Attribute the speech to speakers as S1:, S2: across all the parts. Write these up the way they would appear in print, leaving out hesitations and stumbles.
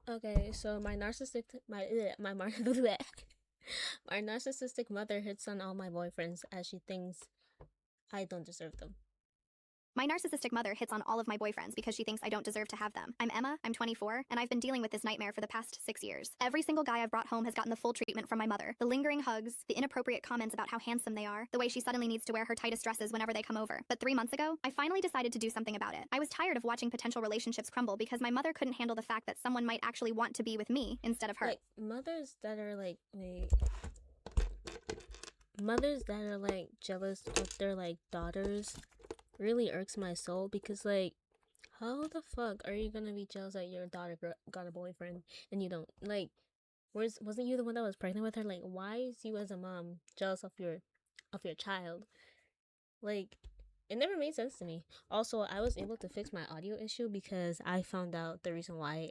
S1: Okay, so my narcissistic mother hits on all my boyfriends as she thinks I don't deserve them.
S2: My narcissistic mother hits on all of my boyfriends because she thinks I don't deserve to have them. I'm Emma, I'm 24, and I've been dealing with this nightmare for the past 6 years. Every single guy I've brought home has gotten the full treatment from my mother. The lingering hugs, the inappropriate comments about how handsome they are, the way she suddenly needs to wear her tightest dresses whenever they come over. But 3 months ago, I finally decided to do something about it. I was tired of watching potential relationships crumble because my mother couldn't handle the fact that someone might actually want to be with me instead of her.
S1: Like mothers that are like wait, mothers that are like jealous of their like daughters really irks my soul because like how the fuck are you gonna be jealous that your daughter got a boyfriend and you don't like? Wasn't you the one that was pregnant with her? Like, why is you as a mom jealous of your child? Like, it never made sense to me. Also, I was able to fix my audio issue because I found out the reason why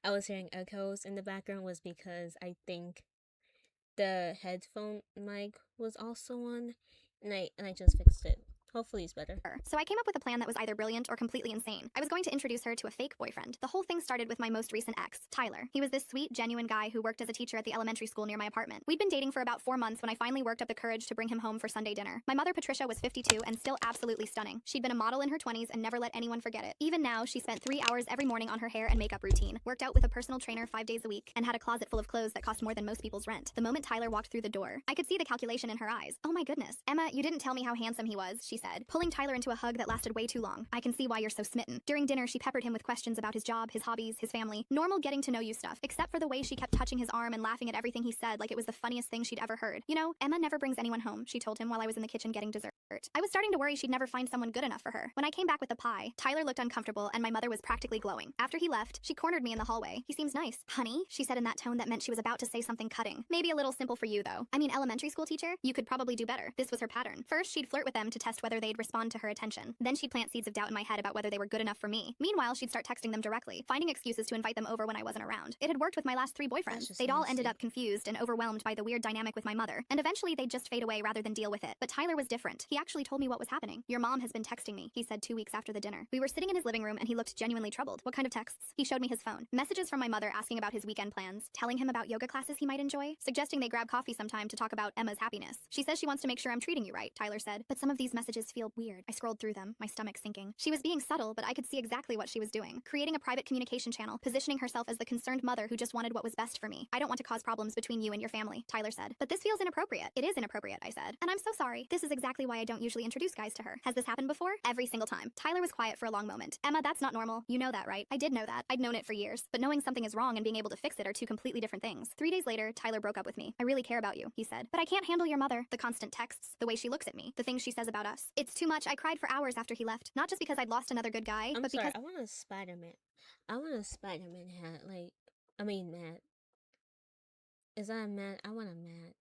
S1: I was hearing echoes in the background was because I think the headphone mic was also on, and I just fixed it. Hopefully, it's better.
S2: So I came up with a plan that was either brilliant or completely insane. I was going to introduce her to a fake boyfriend. The whole thing started with my most recent ex, Tyler. He was this sweet, genuine guy who worked as a teacher at the elementary school near my apartment. We'd been dating for about 4 months when I finally worked up the courage to bring him home for Sunday dinner. My mother, Patricia, was 52 and still absolutely stunning. She'd been a model in her 20s and never let anyone forget it. Even now, she spent 3 hours every morning on her hair and makeup routine, worked out with a personal trainer 5 days a week, and had a closet full of clothes that cost more than most people's rent. The moment Tyler walked through the door, I could see the calculation in her eyes. Oh my goodness. Emma, you didn't tell me how handsome he was, she said, pulling Tyler into a hug that lasted way too long. I can see why you're so smitten. During dinner, she peppered him with questions about his job, his hobbies, his family, normal getting to know you stuff, except for the way she kept touching his arm and laughing at everything he said like it was the funniest thing she'd ever heard. You know, Emma never brings anyone home, she told him while I was in the kitchen getting dessert. I was starting to worry she'd never find someone good enough for her. When I came back with the pie, Tyler looked uncomfortable and my mother was practically glowing. After he left, she cornered me in the hallway. He seems nice. Honey, she said in that tone that meant she was about to say something cutting. Maybe a little simple for you, though. I mean, elementary school teacher? You could probably do better. This was her pattern. First, she'd flirt with them to test whether they'd respond to her attention. Then she'd plant seeds of doubt in my head about whether they were good enough for me. Meanwhile, she'd start texting them directly, finding excuses to invite them over when I wasn't around. It had worked with my last 3 boyfriends. They'd all ended up confused and overwhelmed by the weird dynamic with my mother, and eventually they'd just fade away rather than deal with it. But Tyler was different. He actually told me what was happening. Your mom has been texting me, he said 2 weeks after the dinner. We were sitting in his living room and he looked genuinely troubled. What kind of texts? He showed me his phone. Messages from my mother asking about his weekend plans, telling him about yoga classes he might enjoy, suggesting they grab coffee sometime to talk about Emma's happiness. She says she wants to make sure I'm treating you right, Tyler said. But some of these messages feel weird. I scrolled through them, my stomach sinking. She was being subtle, but I could see exactly what she was doing. Creating a private communication channel, positioning herself as the concerned mother who just wanted what was best for me. I don't want to cause problems between you and your family, Tyler said. But this feels inappropriate. It is inappropriate, I said. And I'm so sorry. This is exactly why I don't usually introduce guys to her. Has this happened before? Every single time. Tyler was quiet for a long moment. Emma, that's not normal. You know that, right? I did know that. I'd known it for years. But knowing something is wrong and being able to fix it are two completely different things. 3 days later, Tyler broke up with me. I really care about you, he said. But I can't handle your mother. The constant texts, the way she looks at me, the things she says about us. It's too much. I cried for hours after he left. Not just because I'd lost another good guy,
S1: I'm
S2: but
S1: sorry.
S2: because
S1: I want a Spider Man. I want a Spider Man hat. Like, I mean, Matt. Is that a Matt? I want a Matt.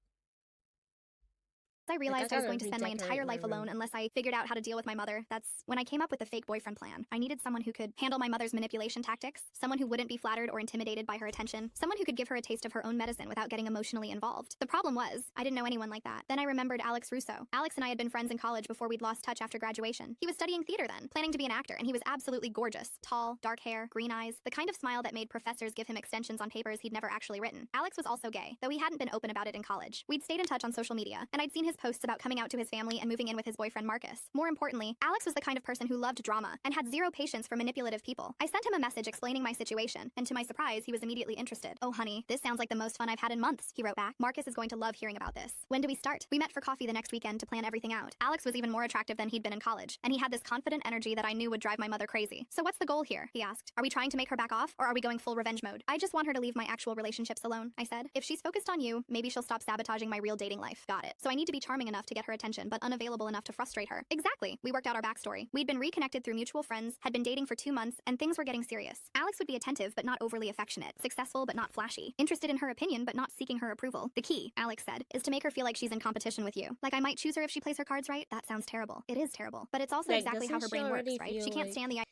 S2: I
S1: Like, I
S2: realized I was
S1: gotta
S2: going to spend my
S1: redecorate
S2: entire
S1: my
S2: life alone
S1: room.
S2: unless I figured out how to deal with my mother. That's when I came up with the fake boyfriend plan. I needed someone who could handle my mother's manipulation tactics, someone who wouldn't be flattered or intimidated by her attention, someone who could give her a taste of her own medicine without getting emotionally involved. The problem was, I didn't know anyone like that. Then I remembered Alex Russo. Alex and I had been friends in college before we'd lost touch after graduation. He was studying theater then, planning to be an actor, and he was absolutely gorgeous. Tall, dark hair, green eyes, the kind of smile that made professors give him extensions on papers he'd never actually written. Alex was also gay, though he hadn't been open about it in college. We'd stayed in touch on social media, and I'd seen his posts about coming out to his family and moving in with his boyfriend Marcus. More importantly, Alex was the kind of person who loved drama and had zero patience for manipulative people. I sent him a message explaining my situation, and to my surprise, he was immediately interested. Oh honey, this sounds like the most fun I've had in months, he wrote back. Marcus is going to love hearing about this. When do we start? We met for coffee the next weekend to plan everything out. Alex was even more attractive than he'd been in college, and he had this confident energy that I knew would drive my mother crazy. So what's the goal here? He asked. Are we trying to make her back off, or are we going full revenge mode? I just want her to leave my actual relationships alone, I said. If she's focused on you, maybe she'll stop sabotaging my real dating life. Got it. So I need to be charming enough to get her attention, but unavailable enough to frustrate her. Exactly. We worked out our backstory. We'd been reconnected through mutual friends, had been dating for 2 months, and things were getting serious. Alex would be attentive, but not overly affectionate, successful, but not flashy, interested in her opinion, but not seeking her approval. The key, Alex said, is to make her feel like she's in competition with you. Like I might choose her if she plays her cards right? That sounds terrible. It is terrible. But it's also
S1: Like,
S2: exactly how
S1: doesn't
S2: her
S1: she
S2: brain works,
S1: already
S2: right? She
S1: feel
S2: can't
S1: like
S2: stand the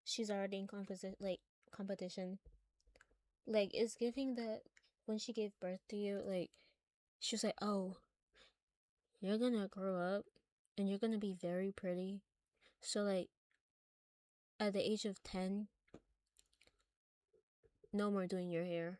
S1: she's already in competition? Like, it's giving that when she gave birth to you, like, she was like, oh, you're gonna grow up and you're gonna be very pretty. So, like, at the age of 10, no more doing your hair.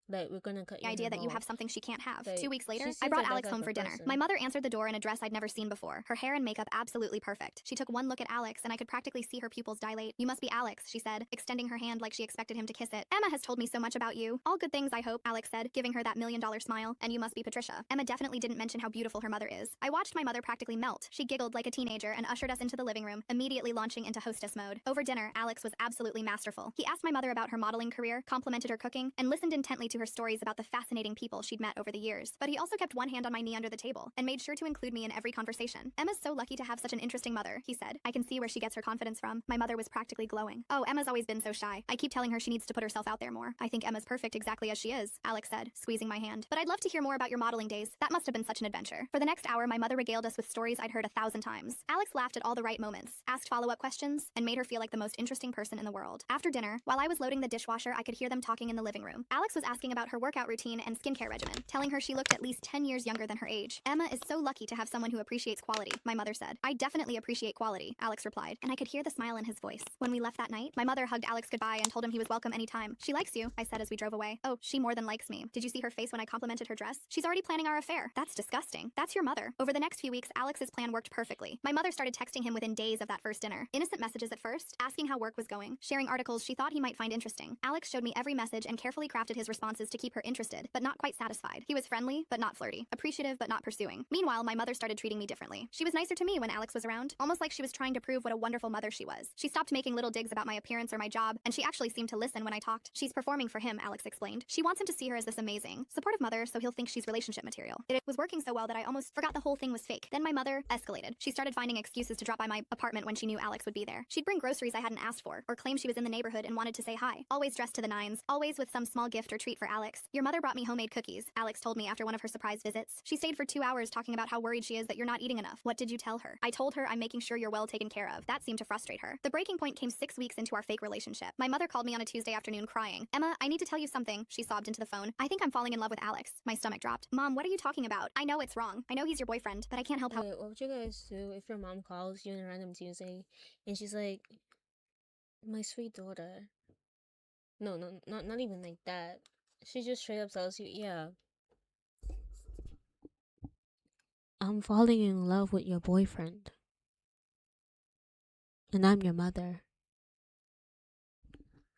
S1: Like, we're gonna cut
S2: The
S1: your
S2: idea
S1: hair
S2: that you have
S1: bald.
S2: something she can't have.
S1: Like,
S2: 2 weeks later,
S1: she
S2: I
S1: seems
S2: brought
S1: like that
S2: Alex
S1: type
S2: home
S1: of
S2: for dinner.
S1: person.
S2: My mother answered the door in a dress I'd never seen before. Her hair and makeup absolutely perfect. She took one look at Alex, and I could practically see her pupils dilate. "You must be Alex," she said, extending her hand like she expected him to kiss it. "Emma has told me so much about you. All good things, I hope," Alex said, giving her that $1,000,000 smile. "And you must be Patricia." Emma definitely didn't mention how beautiful her mother is. I watched my mother practically melt. She giggled like a teenager and ushered us into the living room, immediately launching into hostess mode. Over dinner, Alex was absolutely masterful. He asked my mother about her modeling career, complimented her cooking, and listened intently to her stories about the fascinating people she'd met over the years. But he also kept one hand on my knee under the table and made sure to include me in every conversation. "Emma's so lucky to have such an interesting mother," he said. "I can see where she gets her confidence from." My mother was practically glowing. "Oh, Emma's always been so shy. I keep telling her she needs to put herself out there more. I think Emma's perfect exactly as she is," Alex said, squeezing my hand. "But I'd love to hear more about your modeling days. That must have been such an adventure." For the next hour, my mother regaled us with stories I'd heard 1,000 times. Alex laughed at all the right moments, asked follow-up questions, and made her feel like the most interesting person in the world. After dinner, while I was loading the dishwasher, I could hear them talking in the living room. Alex was asking about her workout routine and skincare regimen, telling her she looked at least 10 years younger than her age. "Emma is so lucky to have someone who appreciates quality," my mother said. "I definitely appreciate quality," Alex replied, and I could hear the smile in his voice. When we left that night, my mother hugged Alex goodbye and told him he was welcome anytime. "She likes you," I said as we drove away. "Oh, she more than likes me. Did you see her face when I complimented her dress? She's already planning our affair." "That's disgusting." "That's your mother." Over the next few weeks, Alex's plan worked perfectly. My mother started texting him within days of that first dinner. Innocent messages at first, asking how work was going, sharing articles she thought he might find interesting. Alex showed me every message and carefully crafted his responses to keep her interested, but not quite satisfied. He was friendly, but not flirty, appreciative, but not pursuing. Meanwhile, my mother started treating me differently. She was nicer to me when Alex was around, almost like she was trying to prove what a wonderful mother she was. She stopped making little digs about my appearance or my job, and she actually seemed to listen when I talked. "She's performing for him," Alex explained. "She wants him to see her as this amazing, supportive mother, so he'll think she's relationship material." It was working so well that I almost forgot the whole thing was fake. Then my mother escalated. She started finding excuses to drop by my apartment when she knew Alex would be there. She'd bring groceries I hadn't asked for, or claim she was in the neighborhood and wanted to say hi. Always dressed to the nines, always with some small gift or treat for Alex. "Your mother brought me homemade cookies," Alex told me after one of her surprise visits. "She stayed for 2 hours talking about how worried she is that you're not eating enough." "What did you tell her?" "I told her I'm making sure you're well taken care of." That seemed to frustrate her. The breaking point came 6 weeks into our fake relationship. My mother called me on a Tuesday afternoon crying. "Emma, I need to tell you something," she sobbed into the phone. "I think I'm falling in love with Alex." My stomach dropped. "Mom, what are you talking about? I know it's wrong. I know he's your boyfriend, but I can't help how."
S1: Wait, what would you guys do if your mom calls you on a random Tuesday and she's like, "My sweet daughter." No, no, not even like that. She just straight up tells you, "Yeah, I'm falling in love with your boyfriend, and I'm your mother."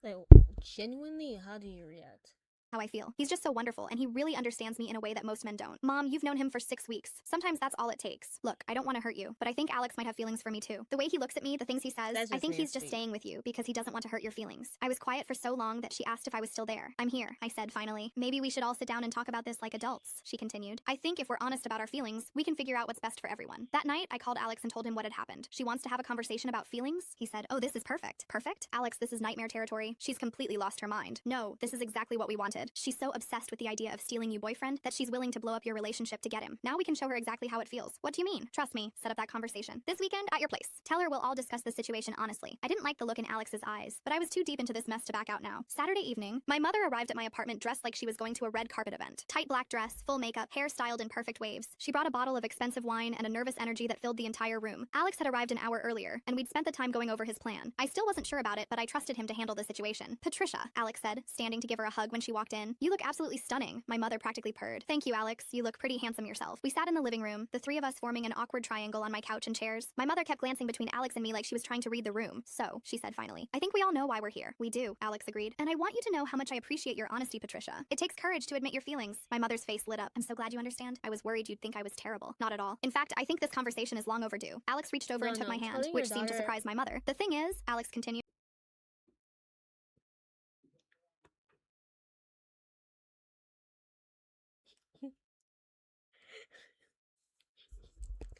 S1: Like, genuinely, how do you react?
S2: I feel. He's just so wonderful, and he really understands me in a way that most men don't. "Mom, you've known him for 6 weeks. Sometimes that's all it takes. Look, I don't want to hurt you, but I think Alex might have feelings for me too. The way he looks at me, the things he says,
S1: That's
S2: I
S1: just
S2: think
S1: being
S2: he's just
S1: sweet.
S2: staying with you because he doesn't want to hurt your feelings." I was quiet for so long that she asked if I was still there. "I'm here," I said finally. "Maybe we should all sit down and talk about this like adults," she continued. "I think if we're honest about our feelings, we can figure out what's best for everyone." That night, I called Alex and told him what had happened. "She wants to have a conversation about feelings?" He said. "Oh, this is perfect." "Perfect? Alex, this is nightmare territory. She's completely lost her mind." "No, this is exactly what we wanted. She's so obsessed with the idea of stealing you boyfriend that she's willing to blow up your relationship to get him. Now we can show her exactly how it feels." "What do you mean?" "Trust me, set up that conversation. This weekend at your place. Tell her we'll all discuss the situation honestly." I didn't like the look in Alex's eyes, but I was too deep into this mess to back out now. Saturday evening, my mother arrived at my apartment dressed like she was going to a red carpet event. Tight black dress, full makeup, hair styled in perfect waves. She brought a bottle of expensive wine and a nervous energy that filled the entire room. Alex had arrived an hour earlier, and we'd spent the time going over his plan. I still wasn't sure about it, but I trusted him to handle the situation. "Patricia," Alex said, standing to give her a hug when she walked in. "You look absolutely stunning." My mother practically purred. "Thank you, Alex. You look pretty handsome yourself." We sat in the living room, the three of us forming an awkward triangle on my couch and chairs. My mother kept glancing between Alex and me like she was trying to read the room. "So," she said finally, "I think we all know why we're here." "We do," Alex agreed. "And I want you to know how much I appreciate your honesty, Patricia. It takes courage to admit your feelings." My mother's face lit up. "I'm so glad you understand. I was worried you'd think I was terrible." "Not at all. In fact, I think this conversation is long overdue." Alex reached over and took my hand,
S1: Telling your
S2: which seemed to
S1: daughter,
S2: surprise my mother. "The thing is," Alex continued,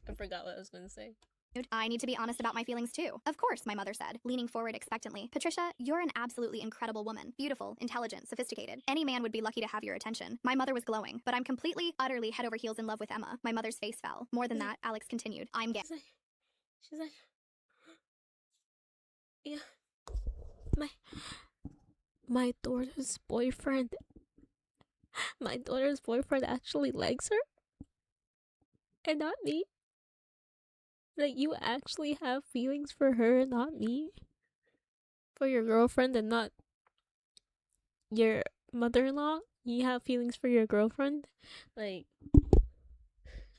S1: I forgot what I was gonna say.
S2: "I need to be honest about my feelings too." "Of course," my mother said, leaning forward expectantly. "Patricia, you're an absolutely incredible woman. Beautiful, intelligent, sophisticated. Any man would be lucky to have your attention." My mother was glowing. "But I'm completely, utterly head over heels in love with Emma." My mother's face fell. "More than that," Alex continued, "I'm gay."
S1: She's like, "Yeah, my my daughter's boyfriend, my daughter's boyfriend actually likes her, and not me. Like, you actually have feelings for her and not me, for your girlfriend, and not your mother-in-law, you have feelings for your girlfriend. Like,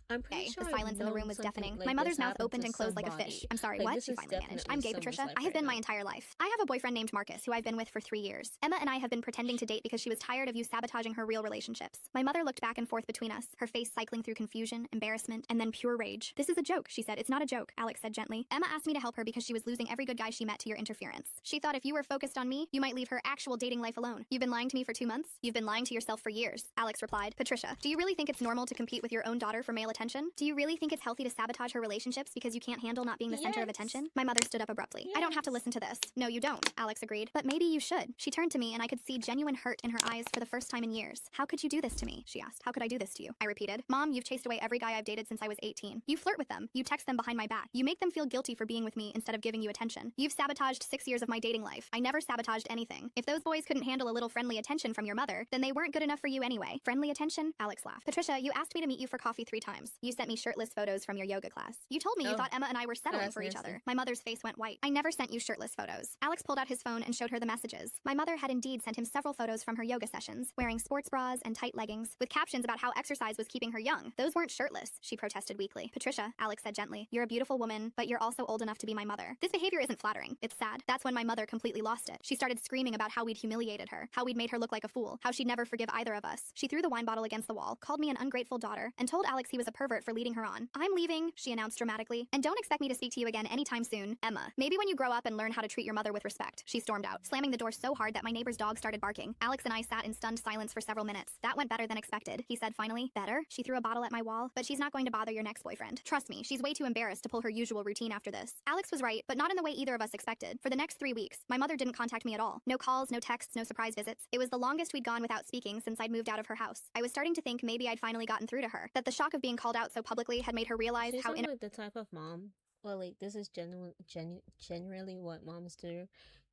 S1: I'm pretty sure
S2: The
S1: I've
S2: silence in the room
S1: known
S2: was
S1: something
S2: deafening.
S1: like
S2: My
S1: this
S2: mother's mouth
S1: happen
S2: opened
S1: to
S2: and closed like a fish.
S1: somebody.
S2: I'm sorry,
S1: Like,
S2: what?
S1: this
S2: She
S1: is
S2: finally managed.
S1: definitely
S2: I'm gay,
S1: someone's
S2: Patricia.
S1: life
S2: I have
S1: right
S2: been my
S1: now.
S2: entire life. I have a boyfriend named Marcus, who I've been with for 3 years. Emma and I have been pretending to date because she was tired of you sabotaging her real relationships. My mother looked back and forth between us, her face cycling through confusion, embarrassment, and then pure rage. This is a joke, she said. It's not a joke, Alex said gently. Emma asked me to help her because she was losing every good guy she met to your interference. She thought if you were focused on me, you might leave her actual dating life alone. You've been lying to me for 2 months? You've been lying to yourself for years, Alex replied. Patricia, do you really think it's normal to compete with your own daughter for male attention? Do you really think it's healthy to sabotage her relationships because you can't handle not being the center of
S1: Yes.
S2: attention? My mother stood up abruptly. I don't have to
S1: Yes.
S2: listen to this. No, you don't, Alex agreed. But maybe you should. She turned to me and I could see genuine hurt in her eyes for the first time in years. How could you do this to me? She asked. How could I do this to you? I repeated. Mom, you've chased away every guy I've dated since I was 18. You flirt with them. You text them behind my back. You make them feel guilty for being with me instead of giving you attention. You've sabotaged 6 years of my dating life. I never sabotaged anything. If those boys couldn't handle a little friendly attention from your mother, then they weren't good enough for you anyway. Friendly attention? Alex laughed. Patricia, you asked me to meet you for coffee 3 times. You sent me shirtless photos from your yoga class. You told me you
S1: Oh.
S2: thought Emma and I were settling
S1: that's
S2: for each
S1: nasty.
S2: other. My mother's face went white. I never sent you shirtless photos. Alex pulled out his phone and showed her the messages. My mother had indeed sent him several photos from her yoga sessions, wearing sports bras and tight leggings, with captions about how exercise was keeping her young. Those weren't shirtless, she protested weakly. Patricia, Alex said gently, you're a beautiful woman, but you're also old enough to be my mother. This behavior isn't flattering. It's sad. That's when my mother completely lost it. She started screaming about how we'd humiliated her, how we'd made her look like a fool, how she'd never forgive either of us. She threw the wine bottle against the wall, called me an ungrateful daughter, and told Alex he was a pervert for leading her on. I'm leaving, she announced dramatically, and don't expect me to speak to you again anytime soon. Emma, maybe when you grow up and learn how to treat your mother with respect. She stormed out, slamming the door so hard that my neighbor's dog started barking. Alex and I sat in stunned silence for several minutes. That went better than expected, he said finally. Better? She threw a bottle at my wall, but she's not going to bother your next boyfriend. Trust me, she's way too embarrassed to pull her usual routine after this. Alex was right, but not in the way either of us expected. For the next 3 weeks, my mother didn't contact me at all. No calls, no texts, no surprise visits. It was the longest we'd gone without speaking since I'd moved out of her house. I was starting to think maybe I'd finally gotten through to her, that the shock of being called out so publicly had made her realize
S1: She's
S2: how
S1: like the type of mom. Well, like, this is generally what moms do.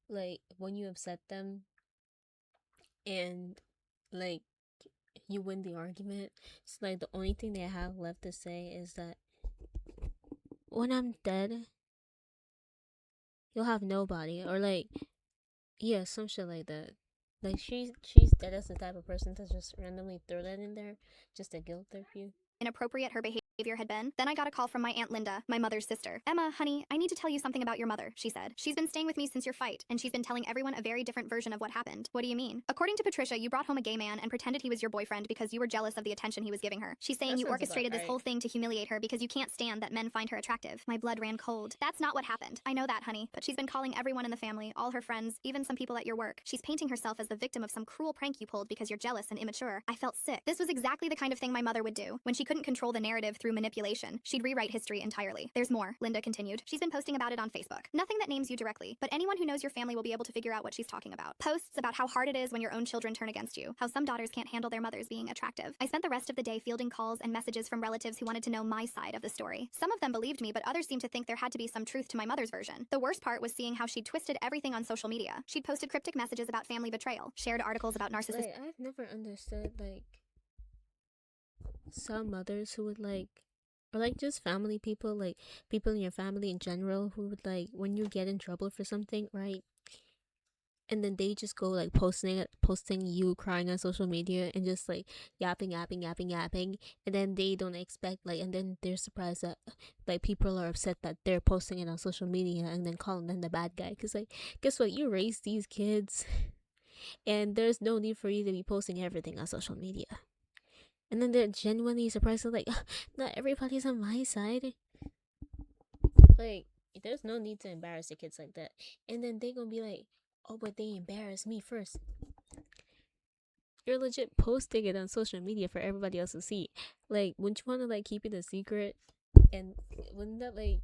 S1: Like, when you upset them and, like, you win the argument, it's like the only thing they have left to say is that when I'm dead, you'll have nobody. Or, like, yeah, some shit like that. Like, she's dead as the type of person to just randomly throw that in there just to guilt trip you.
S2: inappropriate her behavior had been. Then I got a call from my Aunt Linda, my mother's sister. Emma, honey, I need to tell you something about your mother, she said. She's been staying with me since your fight, and she's been telling everyone a very different version of what happened. What do you mean? According to Patricia, you brought home a gay man and pretended he was your boyfriend because you were jealous of the attention he was giving her. She's saying
S1: That
S2: you
S1: sounds about
S2: orchestrated this
S1: right.
S2: whole thing to humiliate her because you can't stand that men find her attractive. My blood ran cold. That's not what happened. I know that, honey, but she's been calling everyone in the family, all her friends, even some people at your work. She's painting herself as the victim of some cruel prank you pulled because you're jealous and immature. I felt sick. This was exactly the kind of thing my mother would do. When she couldn't control the narrative through manipulation, she'd rewrite history entirely. There's more, Linda continued. She's been posting about it on Facebook. Nothing that names you directly, but anyone who knows your family will be able to figure out what she's talking about. Posts about how hard it is when your own children turn against you, how some daughters can't handle their mothers being attractive. I spent the rest of the day fielding calls and messages from relatives who wanted to know my side of the story. Some of them believed me, but others seemed to think there had to be some truth to my mother's version. The worst part was seeing how she'd twisted everything on social media. She'd posted cryptic messages about family betrayal, shared articles about narcissism.
S1: Like, I've never understood, like, some mothers who would, like, or, like, just family people, like, people in your family in general who would, like, when you get in trouble for something, right? And then they just go, like, posting you crying on social media and just, like, yapping. And then they don't expect, like, and then they're surprised that, like, people are upset that they're posting it on social media and then calling them the bad guy. Because, like, guess what? You raised these kids and there's no need for you to be posting everything on social media. And then they're genuinely surprised, like, not everybody's on my side. Like, there's no need to embarrass the kids like that. And then they gonna be like, oh, but they embarrassed me first. You're legit posting it on social media for everybody else to see. Like, wouldn't you want to, like, keep it a secret? And wouldn't that, like,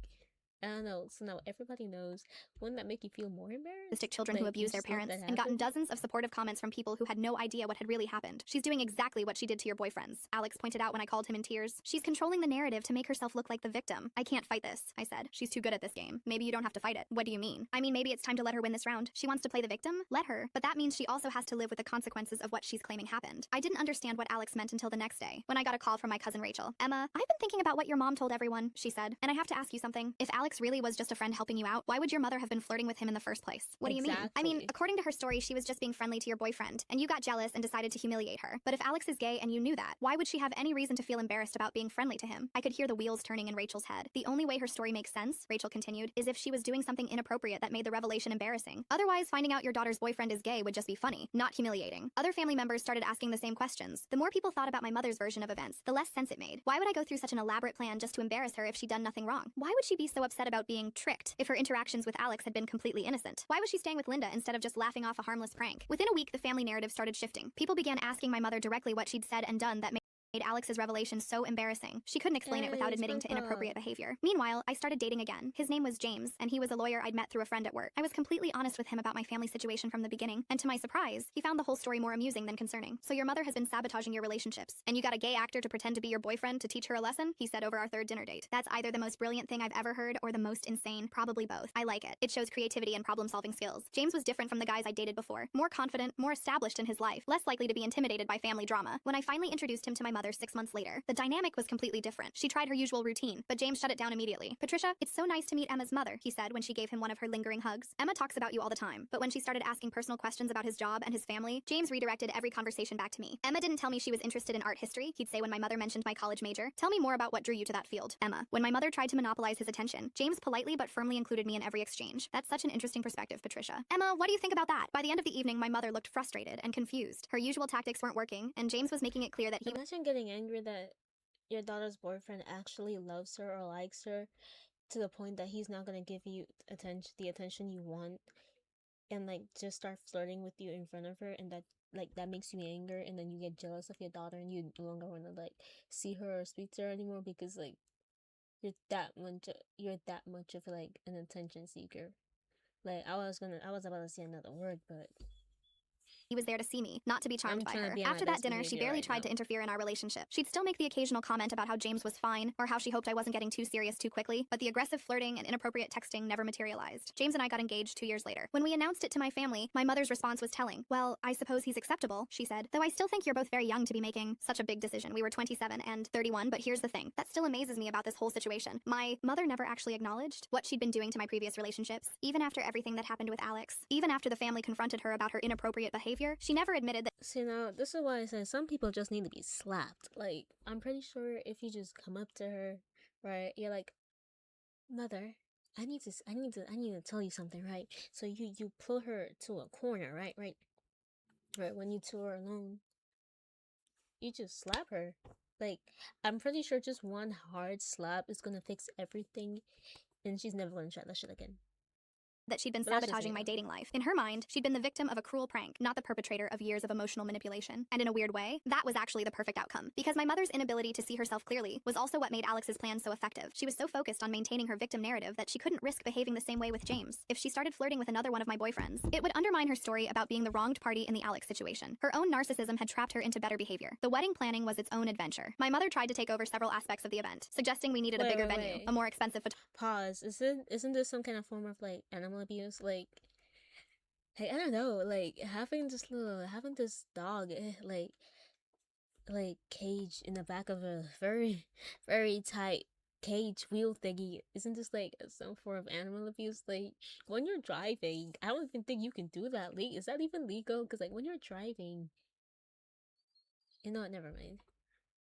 S1: I don't know, so now everybody knows. Wouldn't that make you feel more embarrassed?
S2: Children who
S1: Like,
S2: abuse
S1: you
S2: their
S1: just let
S2: parents
S1: that
S2: and gotten
S1: happen?
S2: dozens of supportive comments from people who had no idea what had really happened. She's doing exactly what she did to your boyfriends, Alex pointed out when I called him in tears. She's controlling the narrative to make herself look like the victim. I can't fight this, I said. She's too good at this game. Maybe you don't have to fight it. What do you mean? I mean, maybe it's time to let her win this round. She wants to play the victim? Let her. But that means she also has to live with the consequences of what she's claiming happened. I didn't understand what Alex meant until the next day, when I got a call from my cousin Rachel. Emma, I've been thinking about what your mom told everyone, she said, and I have to ask you something. If Alex Alex really was just a friend helping you out, why would your mother have been flirting with him in the first place? What do you mean? I mean,
S1: Exactly.
S2: according to her story, she was just being friendly to your boyfriend, and you got jealous and decided to humiliate her. But if Alex is gay and you knew that, why would she have any reason to feel embarrassed about being friendly to him? I could hear the wheels turning in Rachel's head. The only way her story makes sense, Rachel continued, is if she was doing something inappropriate that made the revelation embarrassing. Otherwise, finding out your daughter's boyfriend is gay would just be funny, not humiliating. Other family members started asking the same questions. The more people thought about my mother's version of events, the less sense it made. Why would I go through such an elaborate plan just to embarrass her if she'd done nothing wrong? Why would she be so upset about being tricked if her interactions with Alex had been completely innocent? Why was she staying with Linda instead of just laughing off a harmless prank? Within a week, the family narrative started shifting. People began asking my mother directly what she'd said and done that made Alex's revelation so embarrassing. She couldn't explain it without
S1: Guys,
S2: admitting
S1: my
S2: to inappropriate behavior. Meanwhile, I started dating again. His name was James, and he was a lawyer I'd met through a friend at work. I was completely honest with him about my family situation from the beginning, and to my surprise, he found the whole story more amusing than concerning. So your mother has been sabotaging your relationships, and you got a gay actor to pretend to be your boyfriend to teach her a lesson? He said over our third dinner date. That's either the most brilliant thing I've ever heard or the most insane, probably both. I like it. It shows creativity and problem-solving skills. James was different from the guys I dated before. More confident, more established in his life, less likely to be intimidated by family drama. When I finally introduced him to my mother 6 months later, the dynamic was completely different. She tried her usual routine, but James shut it down immediately. Patricia, it's so nice to meet Emma's mother, he said when she gave him one of her lingering hugs. Emma talks about you all the time, but when she started asking personal questions about his job and his family, James redirected every conversation back to me. Emma didn't tell me she was interested in art history, he'd say when my mother mentioned my college major. Tell me more about what drew you to that field. Emma, when my mother tried to monopolize his attention, James politely but firmly included me in every exchange. That's such an interesting perspective, Patricia. Emma, what do you think about that? By the end of the evening, my mother looked frustrated and confused. Her usual tactics weren't working, and James was making it clear that he
S1: Imagine getting angry that your daughter's boyfriend actually loves her or likes her to the point that he's not gonna give you the attention you want, and like just start flirting with you in front of her, and that makes you angry, and then you get jealous of your daughter, and you no longer want to like see her or speak to her anymore because like you're that much of like an attention seeker. Like I was about to say another word, but
S2: was there to see me, not to be charmed
S1: I'm
S2: by
S1: trying to
S2: her.
S1: be on my
S2: After that
S1: best
S2: dinner, she
S1: behavior
S2: barely
S1: right
S2: tried
S1: now.
S2: to interfere in our relationship. She'd still make the occasional comment about how James was fine, or how she hoped I wasn't getting too serious too quickly, but the aggressive flirting and inappropriate texting never materialized. James and I got engaged 2 years later. When we announced it to my family, my mother's response was telling. Well, I suppose he's acceptable, she said, though I still think you're both very young to be making such a big decision. We were 27 and 31, but here's the thing. That still amazes me about this whole situation. My mother never actually acknowledged what she'd been doing to my previous relationships, even after everything that happened with Alex. Even after the family confronted her about her inappropriate behavior, she never admitted that.
S1: See, now this is why I say some people just need to be slapped. Like, I'm pretty sure if you just come up to her, right, you're like, mother, I need to tell you something, right? So you pull her to a corner, right. When you two are alone, you just slap her. Like, I'm pretty sure just one hard slap is gonna fix everything, and she's never gonna try that shit again.
S2: That she'd been
S1: But that's just
S2: sabotaging
S1: me,
S2: my
S1: though.
S2: dating life. In her mind, she'd been the victim of a cruel prank, not the perpetrator of years of emotional manipulation. And in a weird way, that was actually the perfect outcome. Because my mother's inability to see herself clearly was also what made Alex's plan so effective. She was so focused on maintaining her victim narrative that she couldn't risk behaving the same way with James. If she started flirting with another one of my boyfriends, it would undermine her story about being the wronged party in the Alex situation. Her own narcissism had trapped her into better behavior. The wedding planning was its own adventure. My mother tried to take over several aspects of the event, suggesting we needed a
S1: Wait,
S2: bigger
S1: wait,
S2: venue,
S1: wait.
S2: a more expensive
S1: Pause. Isn't this some kind of form of like animal abuse? Like, hey, I don't know. Like having this dog, like cage in the back of a very very tight cage wheel thingy. Isn't this like some form of animal abuse? Like when you're driving, I don't even think you can do that. Is that even legal? Because like when you're driving, you know what? Never mind.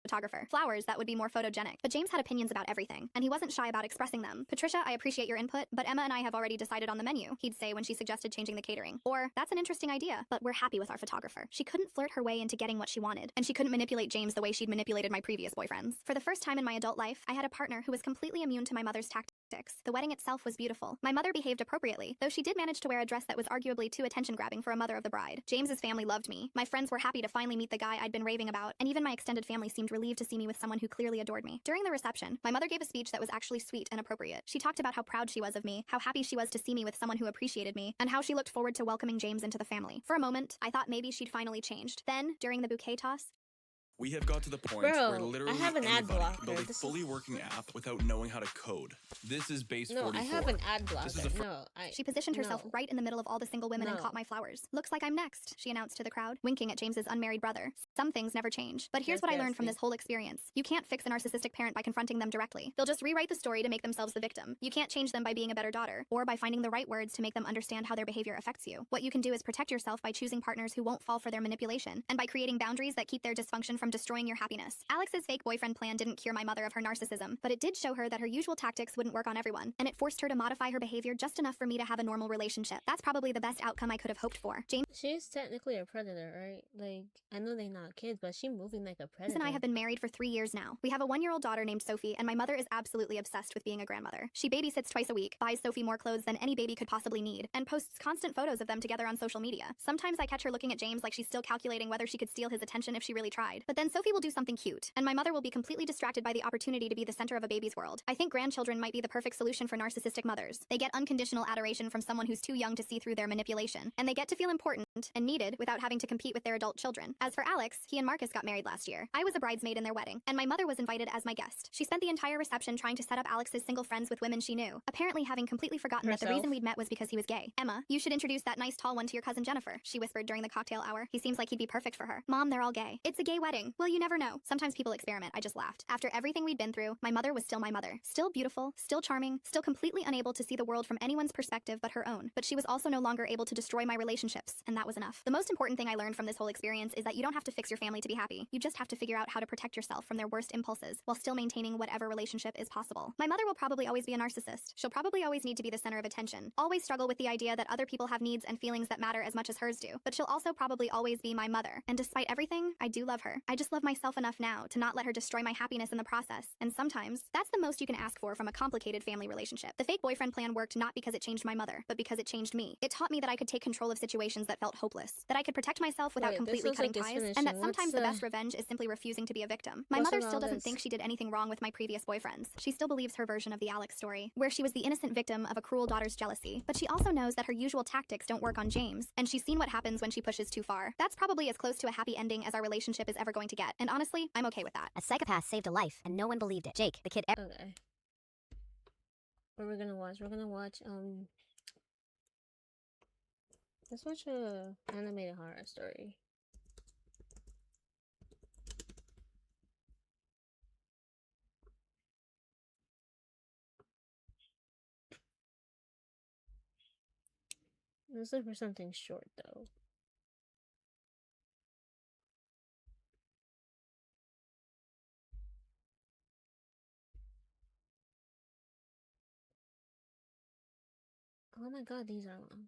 S2: photographer. Flowers that would be more photogenic. But James had opinions about everything, and he wasn't shy about expressing them. Patricia, I appreciate your input, but Emma and I have already decided on the menu, he'd say when she suggested changing the catering. Or, that's an interesting idea, but we're happy with our photographer. She couldn't flirt her way into getting what she wanted, and she couldn't manipulate James the way she'd manipulated my previous boyfriends. For the first time in my adult life, I had a partner who was completely immune to my mother's tactics. The wedding itself was beautiful. My mother behaved appropriately, though she did manage to wear a dress that was arguably too attention-grabbing for a mother of the bride. James's family loved me. My friends were happy to finally meet the guy I'd been raving about, and even my extended family seemed relieved to see me with someone who clearly adored me. During the reception, my mother gave a speech that was actually sweet and appropriate. She talked about how proud she was of me, how happy she was to see me with someone who appreciated me, and how she looked forward to welcoming James into the family. For a moment, I thought maybe she'd finally changed. Then, during the bouquet toss,
S3: We have got to the point where
S1: Bro, I
S3: literally
S1: have an ad
S3: anybody can
S1: blocker.
S3: build a
S1: This
S3: fully
S1: is
S3: working app without knowing how to code. This is base
S1: no,
S3: 44.
S1: I have an ad
S3: This is
S1: blocker.
S3: a
S1: No,
S2: She positioned herself
S1: no.
S2: right in the middle of all the single women and
S1: No.
S2: caught my flowers. Looks like I'm next, she announced to the crowd, winking at James's unmarried brother. Some things never change. But here's
S1: That's
S2: what I learned from
S1: nasty.
S2: this whole experience. You can't fix a narcissistic parent by confronting them directly. They'll just rewrite the story to make themselves the victim. You can't change them by being a better daughter, or by finding the right words to make them understand how their behavior affects you. What you can do is protect yourself by choosing partners who won't fall for their manipulation, and by creating boundaries that keep their dysfunction from destroying your happiness. Alex's fake boyfriend plan didn't cure my mother of her narcissism, but it did show her that her usual tactics wouldn't work on everyone, and it forced her to modify her behavior just enough for me to have a normal relationship. That's probably the best outcome I could have hoped for. James
S1: She's technically a predator, right? Like, I know they're not kids, but she's moving like a predator.
S2: and I have been married for 3 years now. We have a 1-year-old daughter named Sophie, and my mother is absolutely obsessed with being a grandmother. She babysits twice a week, buys Sophie more clothes than any baby could possibly need, and posts constant photos of them together on social media. Sometimes I catch her looking at James like she's still calculating whether she could steal his attention if she really tried. But then Sophie will do something cute, and my mother will be completely distracted by the opportunity to be the center of a baby's world. I think grandchildren might be the perfect solution for narcissistic mothers. They get unconditional adoration from someone who's too young to see through their manipulation, and they get to feel important and needed without having to compete with their adult children. As for Alex, he and Marcus got married last year. I was a bridesmaid in their wedding, and my mother was invited as my guest. She spent the entire reception trying to set up Alex's single friends with women she knew, apparently having completely forgotten that the
S1: Herself.
S2: reason we'd met was because he was gay. Emma, you should introduce that nice tall one to your cousin Jennifer, she whispered during the cocktail hour. He seems like he'd be perfect for her. Mom, they're all gay. It's a gay wedding. Well, you never know. Sometimes people experiment. I just laughed. After everything we'd been through, my mother was still my mother. Still beautiful, still charming, still completely unable to see the world from anyone's perspective but her own. But she was also no longer able to destroy my relationships, and that was enough. The most important thing I learned from this whole experience is that you don't have to fix your family to be happy. You just have to figure out how to protect yourself from their worst impulses while still maintaining whatever relationship is possible. My mother will probably always be a narcissist. She'll probably always need to be the center of attention, always struggle with the idea that other people have needs and feelings that matter as much as hers do. But she'll also probably always be my mother. And despite everything, I do love her. I just love myself enough now to not let her destroy my happiness in the process. And sometimes, that's the most you can ask for from a complicated family relationship. The fake boyfriend plan worked not because it changed my mother, but because it changed me. It taught me that I could take control of situations that felt hopeless, that I could protect myself without
S1: Wait, this
S2: completely
S1: looks
S2: cutting
S1: like it's
S2: ties, and that
S1: finishing.
S2: sometimes
S1: What's
S2: the best revenge is simply refusing to be a victim. My
S1: what's
S2: mother
S1: with
S2: still
S1: all
S2: doesn't
S1: this?
S2: think she did anything wrong with my previous boyfriends. She still believes her version of the Alex story, where she was the innocent victim of a cruel daughter's jealousy. But she also knows that her usual tactics don't work on James, and she's seen what happens when she pushes too far. That's probably as close to a happy ending as our relationship is ever going to get, and honestly, I'm okay with that.
S4: A psychopath saved a life, and no one believed it. Jake, the kid.
S1: Okay. What we're gonna watch? We're gonna watch let's watch a animated horror story. Let's look for something short though. Oh my god, these are long.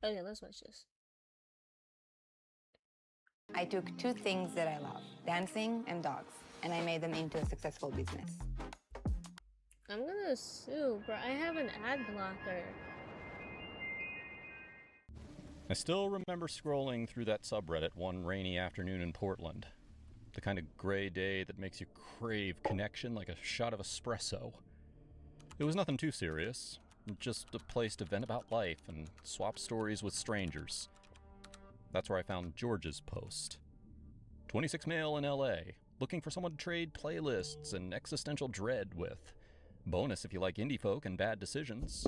S1: Okay, let's watch this.
S5: I took two things that I love, dancing and dogs, and I made them into a successful business.
S1: I'm gonna sue, bro. I have an ad blocker.
S6: I still remember scrolling through that subreddit one rainy afternoon in Portland. The kind of gray day that makes you crave connection like a shot of espresso. It was nothing too serious, just a place to vent about life and swap stories with strangers. That's where I found George's post. 26 male in LA, looking for someone to trade playlists and existential dread with. Bonus if you like indie folk and bad decisions.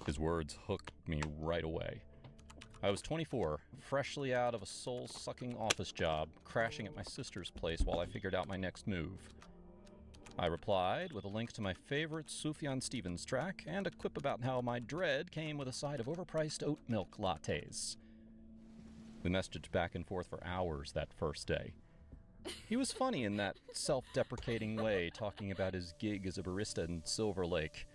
S6: His words hooked me right away. I was 24, freshly out of a soul-sucking office job, crashing at my sister's place while I figured out my next move. I replied with a link to my favorite Sufjan Stevens track and a quip about how my dread came with a side of overpriced oat milk lattes. We messaged back and forth for hours that first day. He was funny in that self-deprecating way, talking about his gig as a barista in Silver Lake.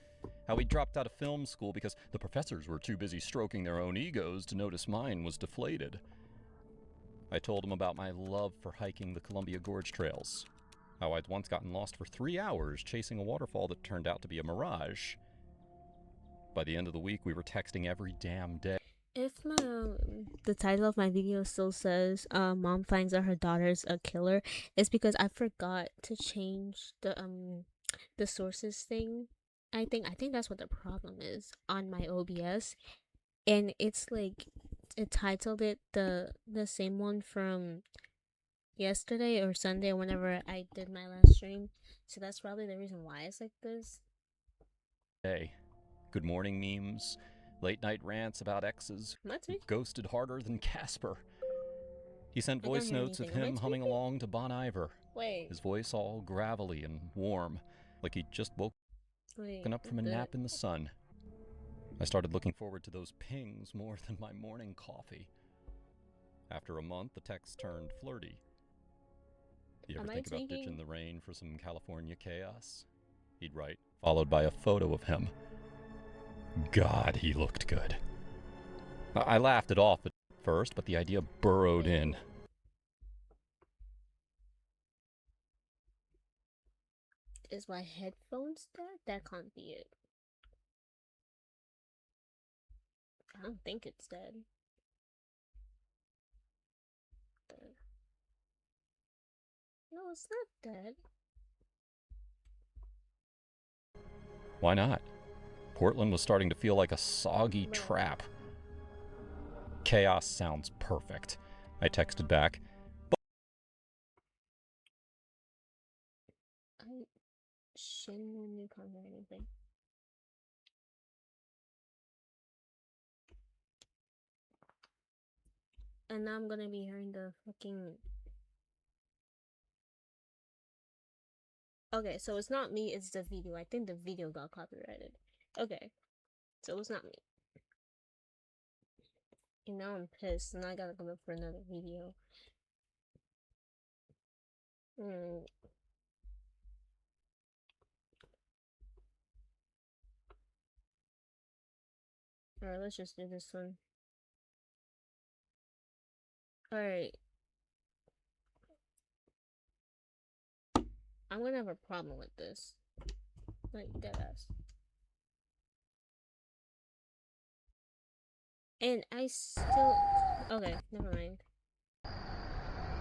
S6: How he dropped out of film school because the professors were too busy stroking their own egos to notice mine was deflated. I told him about my love for hiking the Columbia Gorge trails. How I'd once gotten lost for 3 hours chasing a waterfall that turned out to be a mirage. By the end of the week, we were texting every damn day.
S1: If the title of my video still says mom finds out her daughter's a killer, it's because I forgot to change the sources thing I think that's what the problem is on my OBS, and it's like it titled it the same one from yesterday or Sunday, whenever I did my last stream. So that's probably the reason why it's like this.
S6: Hey, good morning memes, late night rants about exes,
S1: That's me.
S6: ghosted harder than Casper. He sent
S1: I don't
S6: voice
S1: hear
S6: notes of
S1: anything. Am I
S6: him humming
S1: tweaking?
S6: along to Bon Iver,
S1: Wait,
S6: his voice all gravelly and warm, like he'd just woken
S1: wait.
S6: up from a nap in the sun. I started looking forward to those pings more than my morning coffee. After a month, the text turned flirty. You ever
S1: Am I
S6: think about
S1: tweaking?
S6: ditching the rain for some California chaos? He'd write, followed by a photo of him. God, he looked good. I laughed it off at first, but the idea burrowed in.
S1: Is my headphones dead? That can't be it. I don't think it's dead. No, it's not dead.
S6: Why not? Portland was starting to feel like a soggy
S1: Right.
S6: trap. Chaos sounds perfect, I texted back.
S1: I shouldn't have new content or anything. And now I'm gonna be hearing the fucking. Okay, so it's not me, it's the video. I think the video got copyrighted. Okay, so it's not me. And now I'm pissed, and I gotta go look for another video. Alright, let's just do this one. Alright. I'm gonna have a problem with this. Like, deadass. And I still... Okay, never mind.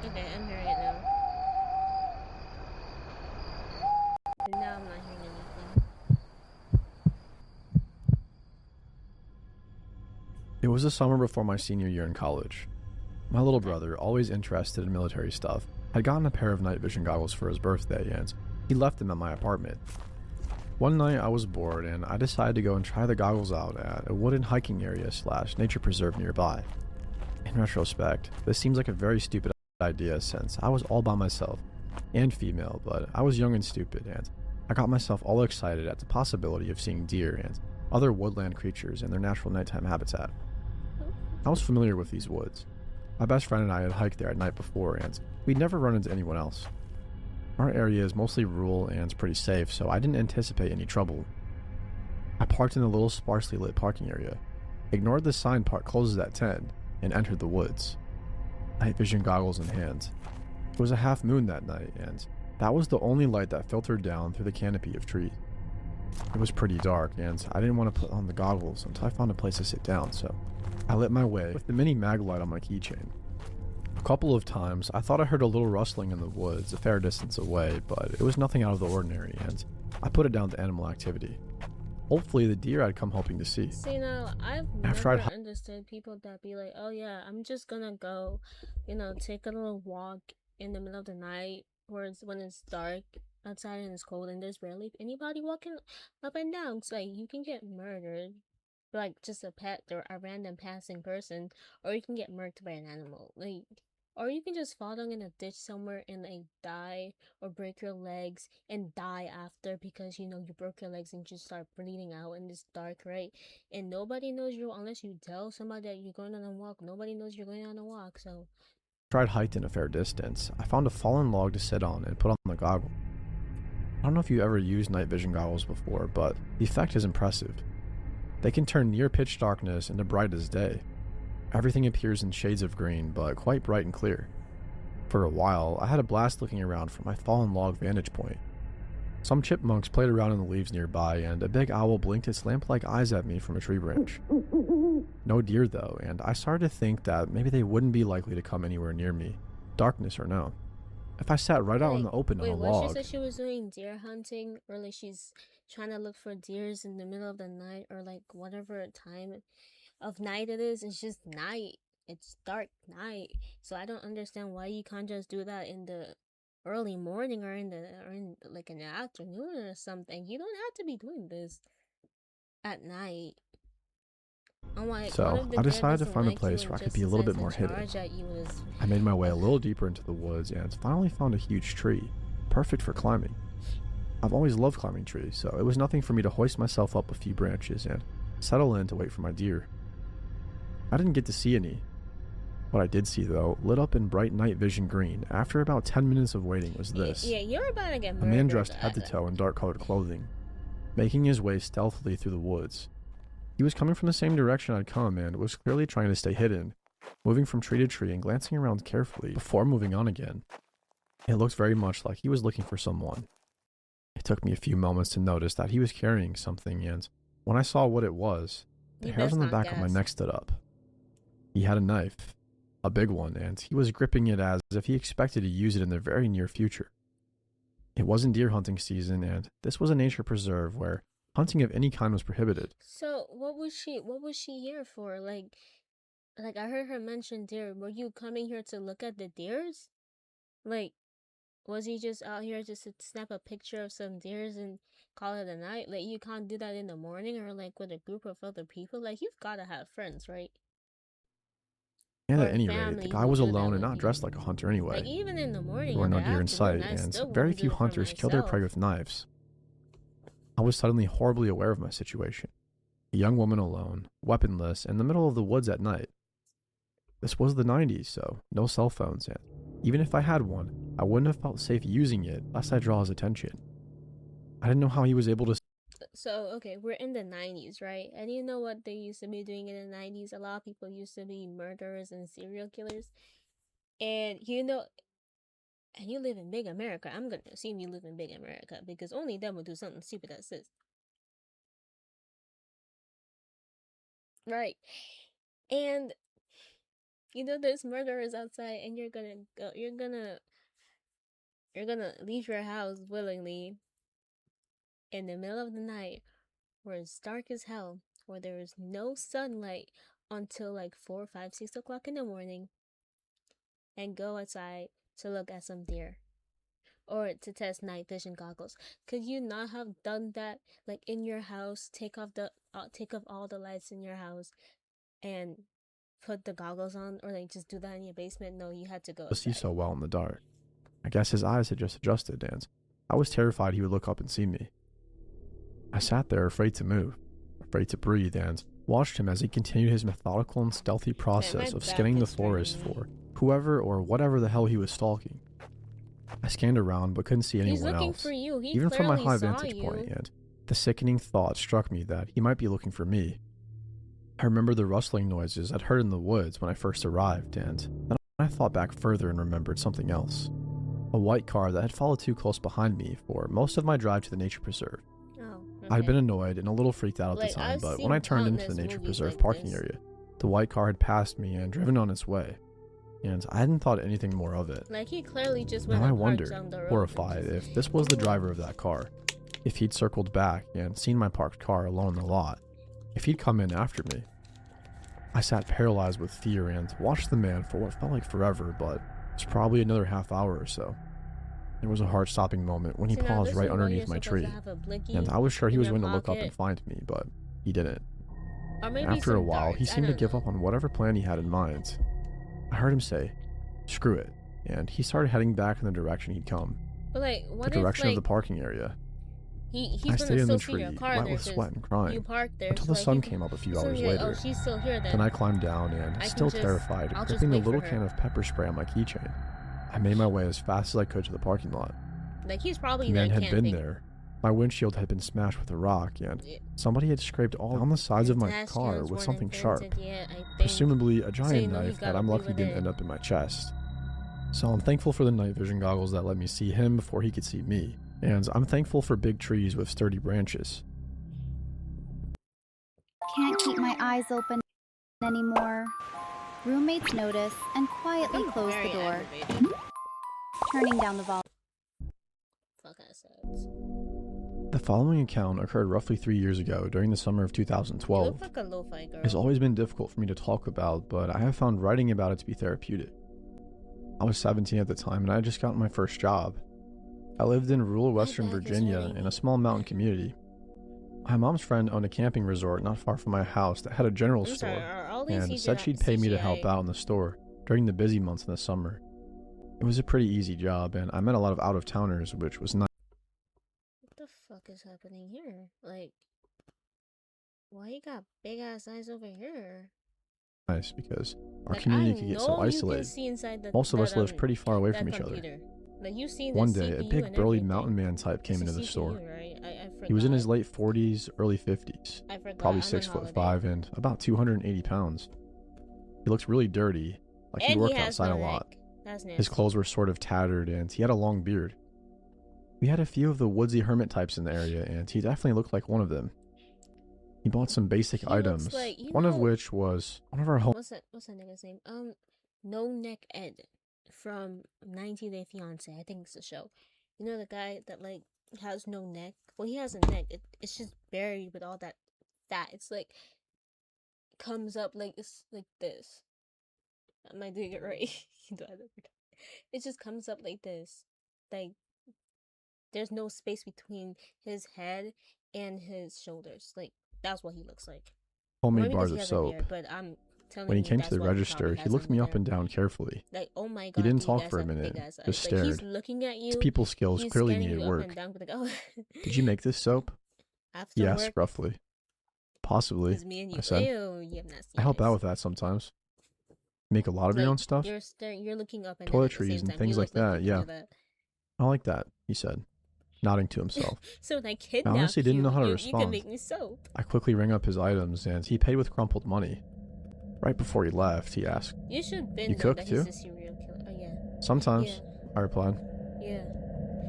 S1: Okay, I'm hearing it now. And now I'm not hearing anything.
S7: It was the summer before my senior year in college. My little brother, always interested in military stuff, had gotten a pair of night vision goggles for his birthday, and he left them at my apartment. One night I was bored, and I decided to go and try the goggles out at a wooden hiking area / nature preserve nearby. In retrospect, this seems like a very stupid idea since I was all by myself, and female, but I was young and stupid, and I got myself all excited at the possibility of seeing deer and other woodland creatures in their natural nighttime habitat. I was familiar with these woods. My best friend and I had hiked there at night before, and we'd never run into anyone else. Our area is mostly rural and pretty safe, so I didn't anticipate any trouble. I parked in the little sparsely lit parking area, ignored the sign park closes at 10, and entered the woods. Night vision goggles in hand. It was a half moon that night, and that was the only light that filtered down through the canopy of trees. It was pretty dark, and I didn't want to put on the goggles until I found a place to sit down, so I lit my way with the mini mag light on my keychain. A couple of times, I thought I heard a little rustling in the woods a fair distance away, but it was nothing out of the ordinary, and I put it down to animal activity. Hopefully the deer I'd come hoping to see.
S1: See, now, I've
S7: After
S1: never
S7: I'd
S1: understood people that be like, oh yeah, I'm just gonna go, take a little walk in the middle of the night, or when it's dark outside and it's cold and there's barely anybody walking up and down. It's like, you can get murdered, like just a pet or a random passing person, or you can get murked by an animal. Like, or you can just fall down in a ditch somewhere and like die or break your legs and die after because you broke your legs and just start bleeding out in this dark, right? And nobody knows you unless you tell somebody that you're going on a walk. Nobody knows you're going on a walk, so.
S7: After I'd hiked in a fair distance, I found a fallen log to sit on and put on the goggle. I don't know if you ever used night vision goggles before, but the effect is impressive. They can turn near pitch darkness into bright as day. Everything appears in shades of green, but quite bright and clear. For a while, I had a blast looking around from my fallen log vantage point. Some chipmunks played around in the leaves nearby, and a big owl blinked its lamp-like eyes at me from a tree branch. No deer though, and I started to think that maybe they wouldn't be likely to come anywhere near me, darkness or no. if I sat right out in
S1: Like,
S7: the open on
S1: wait,
S7: a
S1: what? She
S7: log,
S1: said she was doing deer hunting, or like she's trying to look for deers in the middle of the night, or like whatever time of night it is. It's just night. It's dark night. So I don't understand why you can't just do that in the early morning or in like in the afternoon or something. You don't have to be doing this at night. I'm like, one
S7: so
S1: of the
S7: I
S1: deer
S7: decided to
S1: doesn't
S7: find a
S1: like you
S7: place
S1: and
S7: where I could
S1: just
S7: be a little bit
S1: decides
S7: more
S1: to
S7: hidden.
S1: charge at you with his-
S7: I made my way a little deeper into the woods and finally found a huge tree, perfect for climbing. I've always loved climbing trees, so it was nothing for me to hoist myself up a few branches and settle in to wait for my deer. I didn't get to see any. What I did see, though, lit up in bright night vision green after about 10 minutes of waiting, was this.
S1: Yeah, you're about to get
S7: A
S1: murdered.
S7: man dressed head to toe in dark-colored clothing, making his way stealthily through the woods. He was coming from the same direction I'd come and was clearly trying to stay hidden, moving from tree to tree and glancing around carefully before moving on again. It looked very much like he was looking for someone. It took me a few moments to notice that he was carrying something, and when I saw what it was, the
S1: You
S7: hairs
S1: best
S7: on the
S1: not
S7: back of my
S1: guess.
S7: neck stood up. He had a knife, a big one, and he was gripping it as if he expected to use it in the very near future. It wasn't deer hunting season, and this was a nature preserve where hunting of any kind was prohibited.
S1: So what was she here for? Like I heard her mention deer. Were you coming here to look at the deers? Like, was he just out here just to snap a picture of some deers and call it a night? Like, you can't do that in the morning or like with a group of other people. Like, you've gotta have friends, right?
S7: And
S1: Or
S7: at any rate,
S1: family
S7: the guy
S1: who
S7: was
S1: do that
S7: alone and
S1: with
S7: not
S1: you.
S7: dressed like a hunter anyway.
S1: Like, even in the morning,
S7: There were
S1: in
S7: no
S1: the
S7: deer in sight,
S1: afternoon, I
S7: and
S1: still
S7: very
S1: wouldn't
S7: few
S1: do it for
S7: hunters kill their prey
S1: myself.
S7: with knives. I was suddenly horribly aware of my situation. A young woman alone, weaponless, in the middle of the woods at night. This was the 90s, so no cell phones, and even if I had one, I wouldn't have felt safe using it lest I draw his attention. I didn't know how he was able to
S1: So, okay, we're in the 90s, right? And you know what they used to be doing in the 90s? A lot of people used to be murderers and serial killers. And you know, and you live in big America. I'm gonna assume you live in big America because only them would do something stupid as this. Right. And you know there's murderers outside and you're gonna leave your house willingly in the middle of the night where it's dark as hell, where there is no sunlight until like 4, 5, 6 o'clock in the morning, and go outside to look at some deer or to test night vision goggles. Could you not have done that like in your house? Take off all the lights in your house and put the goggles on, or like just do that in your basement? No, you had to go
S7: see
S1: outside.
S7: so well in the dark. I guess his eyes had just adjusted, and I was terrified he would look up and see me. I sat there afraid to move, afraid to breathe, and watched him as he continued his methodical and stealthy process of
S1: back
S7: scanning the
S1: is
S7: forest
S1: hurting me.
S7: for whoever or whatever the hell he was stalking. I scanned around but couldn't see
S1: He's
S7: anyone
S1: looking
S7: else,
S1: for you. He
S7: even from my
S1: clearly
S7: high
S1: saw
S7: vantage
S1: you.
S7: point, and the sickening thought struck me that he might be looking for me. I remembered the rustling noises I'd heard in the woods when I first arrived, and then I thought back further and remembered something else. A white car that had followed too close behind me for most of my drive to the nature preserve.
S1: Oh,
S7: I'd
S1: okay.
S7: been annoyed and a little freaked out at
S1: Like,
S7: the time,
S1: I've
S7: but when
S1: seen
S7: I turned into the
S1: countless
S7: nature
S1: movies
S7: preserve
S1: like
S7: parking
S1: this.
S7: area, the white car had passed me and driven on its way, and I hadn't thought anything more of it.
S1: Like, he clearly just went
S7: Now I
S1: and parked
S7: wondered,
S1: down the road and
S7: horrified,
S1: just-
S7: if this was the driver of that car, if he'd circled back and seen my parked car alone in the lot, if he'd come in after me. I sat paralyzed with fear and watched the man for what felt like forever, but it was probably another half hour or so. There was a heart-stopping moment when he
S1: See, now
S7: paused
S1: this
S7: right
S1: is why
S7: underneath
S1: you're
S7: my
S1: supposed to
S7: tree,
S1: have a blicky
S7: and I was sure he
S1: in
S7: was
S1: your
S7: going to look up and
S1: pocket.
S7: find me, but he didn't.
S1: Or maybe
S7: After a
S1: some
S7: while, he
S1: darts, I
S7: seemed to
S1: don't
S7: give
S1: know.
S7: up on whatever plan he had in mind. I heard him say, "Screw it," and he started heading back in the direction he'd come,
S1: But like,
S7: the
S1: what
S7: direction
S1: if
S7: of the
S1: like
S7: parking area.
S1: he's
S7: I
S1: gonna
S7: stayed in
S1: still
S7: the
S1: see
S7: tree,
S1: your car
S7: wet
S1: there
S7: with
S1: 'cause
S7: sweat and
S1: you
S7: crying,
S1: parked there,
S7: until
S1: so
S7: the
S1: like,
S7: sun
S1: you
S7: came up a few
S1: so
S7: hours
S1: you're like,
S7: later.
S1: oh, she's still here then.
S7: Then I climbed down and,
S1: I can
S7: still
S1: just-
S7: terrified,
S1: I'll just
S7: gripping the
S1: wait for
S7: little
S1: her.
S7: can of pepper spray on my keychain, I made my way as fast as I could to the parking lot.
S1: Like, he's probably
S7: The man
S1: there
S7: had been
S1: camping.
S7: there. My windshield had been smashed with a rock, and
S1: Yeah.
S7: somebody had scraped all down the sides of my
S1: Pedestrians
S7: car with
S1: weren't
S7: something sharp,
S1: invented yet, I think.
S7: presumably a giant
S1: you know he
S7: knife
S1: got
S7: that I'm
S1: away
S7: lucky
S1: with
S7: didn't
S1: it.
S7: end up in my chest. So I'm thankful for the night vision goggles that let me see him before he could see me, and I'm thankful for big trees with sturdy branches.
S8: Can't keep my eyes open anymore. Roommates notice and
S1: I
S8: quietly
S1: think
S8: close the
S1: very
S8: door.
S1: aggravating.
S8: Turning down the volume.
S1: Fuck ass ads.
S7: The following account occurred roughly 3 years ago during the summer of
S1: You
S7: 2012.
S1: look like a lo-fi girl.
S7: It's always been difficult for me to talk about, but I have found writing about it to be therapeutic. I was 17 at the time and I had just gotten my first job. I lived in rural Western
S1: bad this
S7: Virginia
S1: rainy.
S7: in a small mountain community. My mom's friend owned a camping resort not far from my house that had a general
S1: I'm sorry,
S7: store
S1: are all these
S7: and
S1: CGI
S7: said she'd pay me to help
S1: CGI?
S7: out in the store during the busy months in the summer. It was a pretty easy job and I met a lot of out-of-towners, which was nice.
S1: What the fuck is happening here? Like, why you got big ass eyes over here?
S7: Because our
S1: Like,
S7: community
S1: I
S7: could get
S1: know
S7: so
S1: you can
S7: isolated.
S1: see inside the,
S7: Most of us
S1: that,
S7: lived pretty far away
S1: that
S7: from each other.
S1: computer. Like, you see the
S7: One day, a
S1: CPU
S7: big
S1: and
S7: burly
S1: everything.
S7: mountain man type came
S1: It's
S7: into
S1: a
S7: the store.
S1: CPU, right? I
S7: He was in his
S1: forgot.
S7: late 40s, early 50s,
S1: I forgot.
S7: probably
S1: I'm on
S7: 6'5"
S1: holiday.
S7: and about 280 pounds. He looked really dirty, like he
S1: And
S7: worked
S1: has
S7: outside
S1: no
S7: a lot.
S1: neck. That's nasty.
S7: His clothes were sort of tattered and he had a long beard. We had a few of the woodsy hermit types in the area and he definitely looked like one of them. He bought some basic
S1: He looks
S7: items,
S1: like- you
S7: one of
S1: know-
S7: which was one of our home.
S1: What's that nigga's name? No Neck Ed from 90 Day Fiance. I think it's the show. You know the guy that like has no neck? Well, he has a neck. It's just buried with all that fat. It's like comes up like it's like this. Am I doing it right? It just comes up like this. Like there's no space between his head and his shoulders. Like that's what he looks like.
S7: homemade
S1: Maybe
S7: bars
S1: because
S7: of
S1: he has a
S7: soap.
S1: beard, but I'm telling
S7: When he
S1: you,
S7: came to
S1: that's
S7: the
S1: what
S7: register,
S1: probably
S7: he
S1: has
S7: looked me
S1: under
S7: up
S1: there.
S7: and down carefully.
S1: Like, oh my god,
S7: He didn't
S1: you
S7: talk
S1: guys
S7: for a
S1: have big
S7: minute,
S1: ass eyes.
S7: just
S1: Like, he's
S7: stared.
S1: looking at
S7: His
S1: you.
S7: people skills
S1: He's
S7: clearly
S1: scanning
S7: needed
S1: you up
S7: work.
S1: and down, like, oh.
S7: Did you make this soap?
S1: After
S7: Yes,
S1: work,
S7: roughly. Possibly.
S1: it's me and you.
S7: I said.
S1: Ew, you have nasty
S7: I help
S1: eyes.
S7: out with that sometimes. Make a lot of your
S1: Like,
S7: own stuff?
S1: You're looking up and down at the
S7: Toiletries
S1: same
S7: and
S1: time.
S7: things
S1: You
S7: like
S1: look
S7: that,
S1: you can
S7: yeah.
S1: do that.
S7: I like that, he said, nodding to himself.
S1: So when I kidnap
S7: honestly didn't
S1: you,
S7: know how to
S1: you
S7: respond.
S1: can make me soap.
S7: I quickly rang up his items and he paid with crumpled money. Right before he left, he asked,
S1: You should been
S7: You
S1: know
S7: cook
S1: that
S7: too?
S1: he's a serial killer. Oh yeah,
S7: sometimes, I replied.
S1: yeah.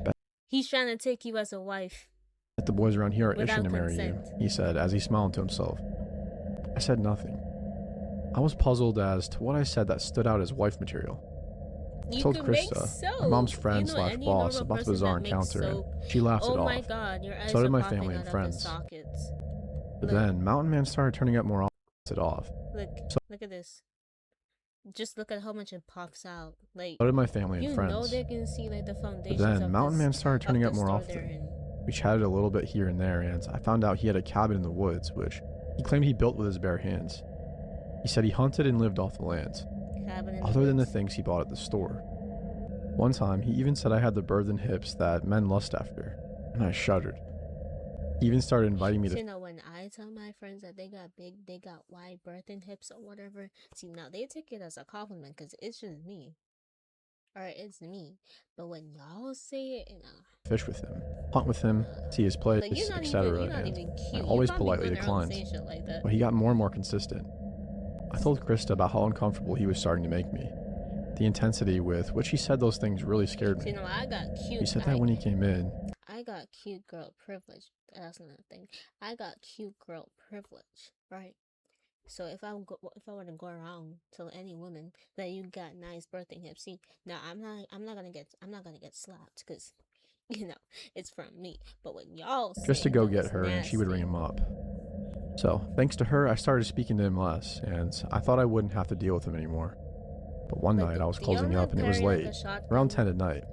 S7: Bet-
S1: He's trying to take you as a wife.
S7: Bet the boys around here are
S1: Without
S7: itching to marry you,
S1: consent.
S7: he said as he smiled to himself. I said nothing. I was puzzled as to what I said that stood out as wife material. I
S1: You
S7: told
S1: can make
S7: Krista,
S1: soap.
S7: my mom's
S1: You
S7: friend
S1: know
S7: slash
S1: any
S7: boss,
S1: normal
S7: about the
S1: person
S7: bizarre
S1: that makes
S7: encounter, and
S1: soap.
S7: she laughed
S1: Oh
S7: it
S1: my
S7: off.
S1: god, your eyes
S7: So did
S1: are
S7: my
S1: popping
S7: family
S1: out
S7: and
S1: of
S7: friends.
S1: the sockets.
S7: But
S1: Look.
S7: then Mountain Man started turning up more often. It off.
S1: Look,
S7: So-
S1: look at this. Just look at how much it pops out. Like
S7: So did my family and
S1: you know
S7: friends.
S1: they can see like the
S7: But
S1: foundations
S7: then
S1: of
S7: Mountain
S1: this,
S7: Man started
S1: of
S7: turning
S1: the
S7: up more
S1: store they're
S7: often.
S1: in.
S7: We chatted a little bit here and there, and I found out he had a cabin in the woods, which he claimed he built with his bare hands. He said he hunted and lived off the land,
S1: Cabin in the
S7: other than the
S1: woods.
S7: things he bought at the store. One time, he even said I had the birthing hips that men lust after, and I shuddered. He even started inviting me
S1: So,
S7: to
S1: you know, when I tell my friends that they got big, they got wide birthing hips or whatever, see, now they take it as a compliment because it's just me. Alright, it's me. But when y'all say it,
S7: fish with him, hunt with him, see his place,
S1: like, you're not
S7: etc.,
S1: even
S7: and
S1: cute.
S7: I
S1: You
S7: always
S1: probably
S7: politely
S1: went around
S7: declined.
S1: saying shit like that.
S7: But he got more and more consistent. I told Krista about how uncomfortable he was starting to make me. The intensity with which he said those things really scared
S1: So,
S7: me.
S1: you know, I got cute.
S7: He said that when he came in.
S1: I got cute girl privilege. That's another thing. I got cute girl privilege, right? So if I were to go around tell any woman that you got nice birthing hips, see, now I'm not gonna get slapped because, you know, it's from me. But when y'all
S7: Just
S1: say
S7: to go
S1: that
S7: get
S1: was
S7: her, and she would ring
S1: nasty,
S7: him up. So, thanks to her, I started speaking to him less, and I thought I wouldn't have to deal with him anymore. But one
S1: like,
S7: night I was
S1: do y'all
S7: closing
S1: not
S7: up and it was
S1: carry, like,
S7: late,
S1: a shotgun,
S7: around 10 at night.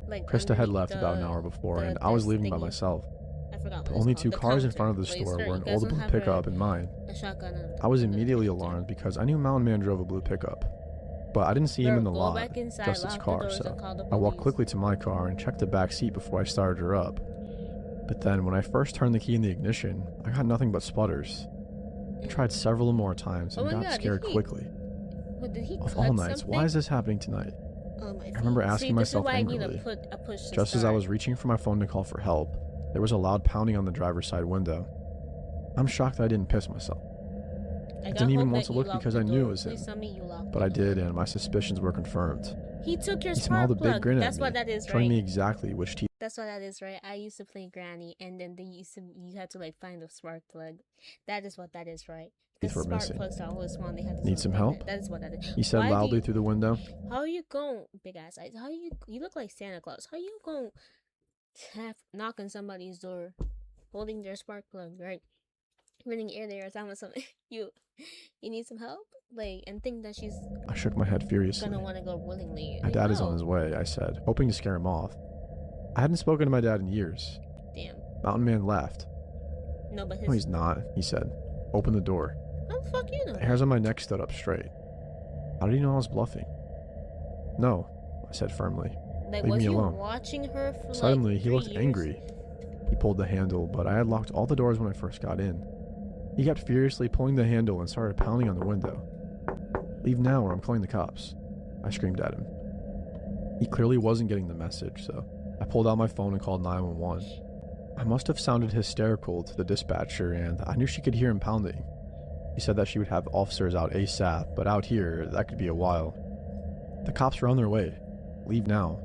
S1: like,
S7: Krista had
S1: underneath
S7: left about an
S1: the-
S7: hour before,
S1: the-
S7: and I was
S1: this
S7: leaving by
S1: thingy?
S7: myself.
S1: I forgot what
S7: But
S1: it's
S7: only
S1: called,
S7: 2
S1: the
S7: cars in
S1: counter.
S7: front of the
S1: Like,
S7: store
S1: sir,
S7: were
S1: you
S7: an
S1: guys
S7: old
S1: don't
S7: blue
S1: have
S7: pickup and mine.
S1: a shotgun on the-
S7: I was
S1: on the
S7: immediately
S1: counter.
S7: alarmed because I knew Mountain Man drove a blue pickup. But I didn't see him
S1: Bro,
S7: in the
S1: go
S7: lot,
S1: back inside,
S7: just his
S1: lock the
S7: car,
S1: doors,
S7: so
S1: and call the
S7: I walked
S1: police.
S7: quickly to my car and checked the back seat before I started her up. But then, when I first turned the key in the ignition, I got nothing but sputters. I tried several more times
S1: Oh
S7: and
S1: my
S7: got
S1: God, did
S7: scared
S1: he-
S7: quickly.
S1: What, did he
S7: Of
S1: cut
S7: all nights, why
S1: something?
S7: is this happening tonight?
S1: Oh, my
S7: I remember
S1: feet.
S7: asking
S1: See,
S7: myself
S1: this is why
S7: angrily.
S1: I need a push to
S7: Just as I
S1: start.
S7: was reaching for my phone to call for help, there was a loud pounding on the driver's side window. I'm shocked I didn't piss myself.
S1: I
S7: didn't even want
S1: that
S7: to
S1: you
S7: look
S1: locked
S7: because
S1: the
S7: I knew it
S1: door.
S7: was him.
S1: Please tell me you locked
S7: But
S1: the
S7: I
S1: door.
S7: did, and my suspicions were confirmed.
S1: He took your
S7: He smiled
S1: spark
S7: a big
S1: plug.
S7: grin
S1: That's
S7: at
S1: what
S7: me,
S1: that is,
S7: showing me
S1: right?
S7: exactly which teeth
S1: That's what that is, right? I used to play Granny, and then you had to like find the spark plug. That is what that is, right? Because
S7: were
S1: spark
S7: missing.
S1: plugs are always one. They had to
S7: Need some help?
S1: That is what that is.
S7: He said
S1: Why do
S7: loudly
S1: you-
S7: through the window.
S1: How are you going, big ass eyes? How you look like Santa Claus? How you going to knock on somebody's door, holding their spark plug, right? Running air there or something. You need some help, like, and think that she's
S7: I shook my head furiously.
S1: gonna want to go willingly.
S7: My
S1: Like,
S7: dad is on
S1: no.
S7: his way, I said, hoping to scare him off. I hadn't spoken to my dad in years.
S1: Damn.
S7: Mountain Man laughed.
S1: No, but
S7: No, he's not, he said. Open the door.
S1: How the fuck you know?
S7: The hairs on my neck stood up straight. How did he know I was bluffing? No, I said firmly.
S1: Like,
S7: Leave
S1: was
S7: me
S1: you
S7: alone.
S1: watching her for
S7: Suddenly,
S1: like
S7: he
S1: 3
S7: looked
S1: years?
S7: angry. He pulled the handle, but I had locked all the doors when I first got in. He kept furiously pulling the handle and started pounding on the window. Leave now or I'm calling the cops, I screamed at him. He clearly wasn't getting the message, so I pulled out my phone and called 911. I must have sounded hysterical to the dispatcher, and I knew she could hear him pounding. He said that she would have officers out ASAP, but out here, that could be a while. The cops were on their way. Leave now,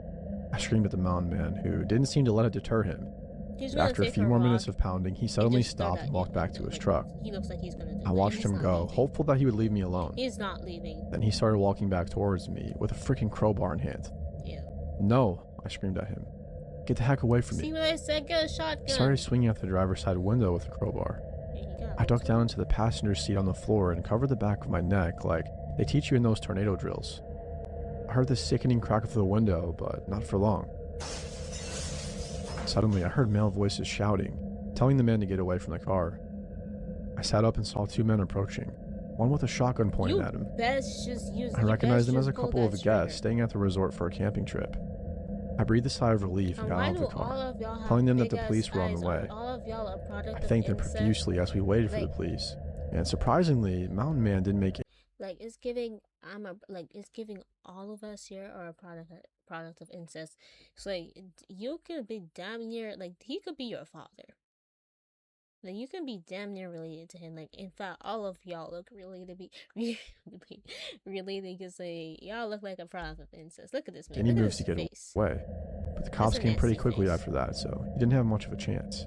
S7: I screamed at the mountain man, who didn't seem to let it deter him.
S1: He's
S7: But
S1: gonna
S7: after a
S1: take
S7: few
S1: her
S7: more
S1: rock
S7: minutes of pounding, he
S1: and
S7: suddenly
S1: just throw
S7: stopped
S1: that
S7: and walked
S1: in,
S7: back to his
S1: like,
S7: truck.
S1: He looks like he's gonna do
S7: I
S1: that,
S7: watched
S1: and
S7: him
S1: he's not
S7: go,
S1: leaving.
S7: hopeful that he would leave me alone.
S1: He's not leaving.
S7: Then he started walking back towards me with a freaking crowbar in hand.
S1: Yeah.
S7: No, I screamed at him. Get the heck away from
S1: See
S7: me.
S1: what I said? Get a
S7: He
S1: shotgun.
S7: started swinging at the driver's side window with the crowbar.
S1: There you go.
S7: I ducked down into the passenger seat on the floor and covered the back of my neck like they teach you in those tornado drills. I heard the sickening crack of the window, but not for long. Suddenly, I heard male voices shouting, telling the man to get away from the car. I sat up and saw 2 men approaching, one with a shotgun pointed
S1: You
S7: at him.
S1: best just use.
S7: I
S1: you
S7: recognized
S1: best
S7: them as a
S1: just pull
S7: couple
S1: that
S7: of
S1: trigger.
S7: guests staying at the resort for a camping trip. I breathed a sigh of relief and
S1: And
S7: got
S1: why
S7: out of
S1: do
S7: the
S1: all
S7: car,
S1: of y'all have
S7: telling them that the
S1: big-ass
S7: police were on
S1: eyes?
S7: the way.
S1: All of y'all are product
S7: I
S1: of
S7: thanked them
S1: incest?
S7: profusely as we waited for the
S1: Like-
S7: police. And surprisingly, Mountain Man didn't make it.
S1: Like, it's giving all of us here are a product of incest. It's like, you could be damn near, like, he could be your father. Like, you can be damn near related to him. Like, in fact, all of y'all look related because like, y'all look like a product of incest. Look at this man.
S7: Any
S1: Look at
S7: moves
S1: his
S7: to get
S1: face.
S7: away. But the cops
S1: a
S7: came pretty
S1: nasty
S7: quickly
S1: face.
S7: after that, so he didn't have much of a chance.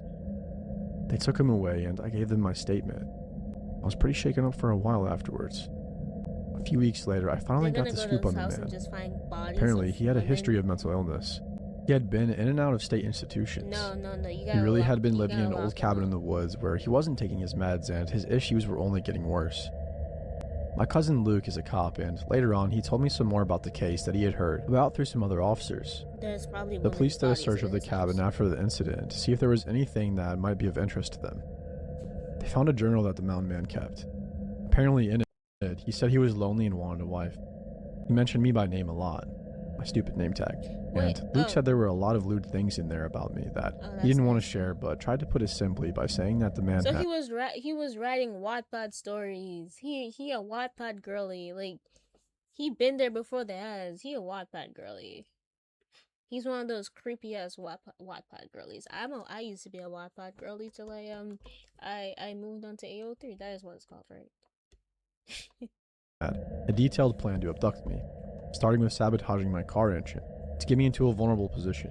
S7: They took him away, and I gave them my statement. I was pretty shaken up for a while afterwards. A few weeks later, I finally
S1: They're
S7: got
S1: gonna
S7: the
S1: go
S7: scoop
S1: to
S7: on
S1: his
S7: the
S1: house and
S7: man.
S1: just find bodies
S7: Apparently,
S1: of
S7: he had a
S1: women.
S7: history of mental illness. He had been in and out of state institutions.
S1: No, you
S7: He
S1: gotta
S7: really
S1: lock-
S7: had been
S1: you
S7: living in
S1: gotta
S7: an old
S1: lock him
S7: cabin
S1: up.
S7: in the woods where he wasn't taking his meds and his issues were only getting worse. My cousin Luke is a cop, and later on he told me some more about the case that he had heard about through some other officers.
S1: There's probably
S7: The
S1: women's
S7: police did a
S1: bodies
S7: search
S1: in
S7: of the
S1: his
S7: cabin
S1: house.
S7: after the incident to see if there was anything that might be of interest to them. They found a journal that the mountain man kept. Apparently in it, he said he was lonely and wanted a wife. He mentioned me by name a lot, my stupid name tag.
S1: Wait,
S7: And Luke
S1: oh.
S7: said there were a lot of lewd things in there about me that
S1: Oh,
S7: he
S1: that's
S7: didn't want
S1: nice.
S7: to share, but tried to put it simply by saying that the man
S1: So
S7: had
S1: he was writing Wattpad stories. He a Wattpad girly. Like, he been there before the ads. He a Wattpad girly. He's one of those creepy ass Wattpad girlies. I used to be a Wattpad girly till I moved on to AO3. That is what it's called, right?
S7: a detailed plan to abduct me, starting with sabotaging my car engine to get me into a vulnerable position.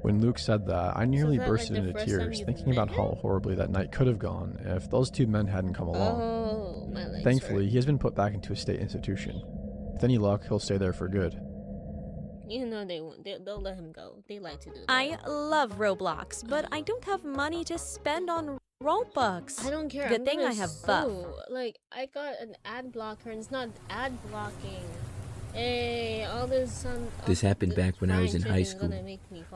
S7: When Luke said that, I nearly
S1: is that,
S7: bursted
S1: like, the
S7: into
S1: first time
S7: tears,
S1: you've
S7: thinking about
S1: met
S7: how
S1: him?
S7: horribly that night could have gone if those 2 men hadn't come along.
S1: Oh, my legs
S7: Thankfully,
S1: hurt.
S7: he has been put back into a state institution. With any luck, he'll stay there for good.
S1: You know they won't. They'll let him go. They like to do that.
S9: I love Roblox, but I don't have money to spend on Robux.
S1: I don't care.
S9: Good
S1: I'm
S9: thing
S1: gonna
S9: I have Buff.
S1: sue. Like, I got an ad blocker and it's not ad blocking. Hey, all this
S10: This happened back when I was in high school,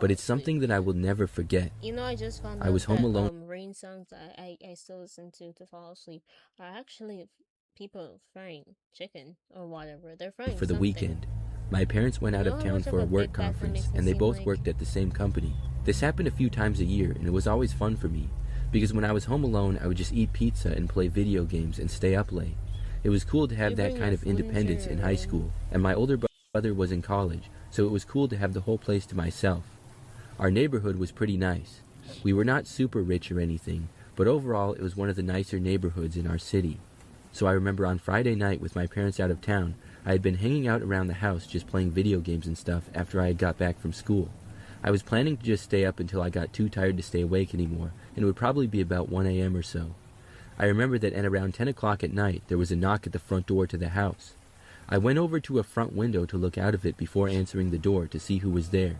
S10: but it's something that I will never forget.
S1: You know, I just found
S10: I
S1: out
S10: was home
S1: that,
S10: alone.
S1: Rain songs I still listen to fall asleep are actually people frying chicken or whatever. They're frying
S10: For the
S1: something.
S10: weekend, my parents went out
S1: You
S10: of
S1: know how
S10: town
S1: much
S10: for
S1: of
S10: a
S1: a
S10: work
S1: big fat that
S10: conference,
S1: makes me
S10: and they
S1: seem
S10: both
S1: like?
S10: worked at the same company. This happened a few times a year, and it was always fun for me, because when I was home alone, I would just eat pizza and play video games and stay up late. It was cool to have
S1: You
S10: that
S1: bring
S10: kind
S1: your
S10: of
S1: food into
S10: independence
S1: your
S10: in high
S1: room.
S10: school, and my older brother was in college, so it was cool to have the whole place to myself. Our neighborhood was pretty nice. We were not super rich or anything, but overall it was one of the nicer neighborhoods in our city. so I remember on Friday night with my parents out of town, I had been hanging out around the house just playing video games and stuff after I had got back from school. I was planning to just stay up until I got too tired to stay awake anymore, and it would probably be about 1 a.m. or so. I remember that at around 10 o'clock at night, there was a knock at the front door to the house. I went over to a front window to look out of it before answering the door to see who was there.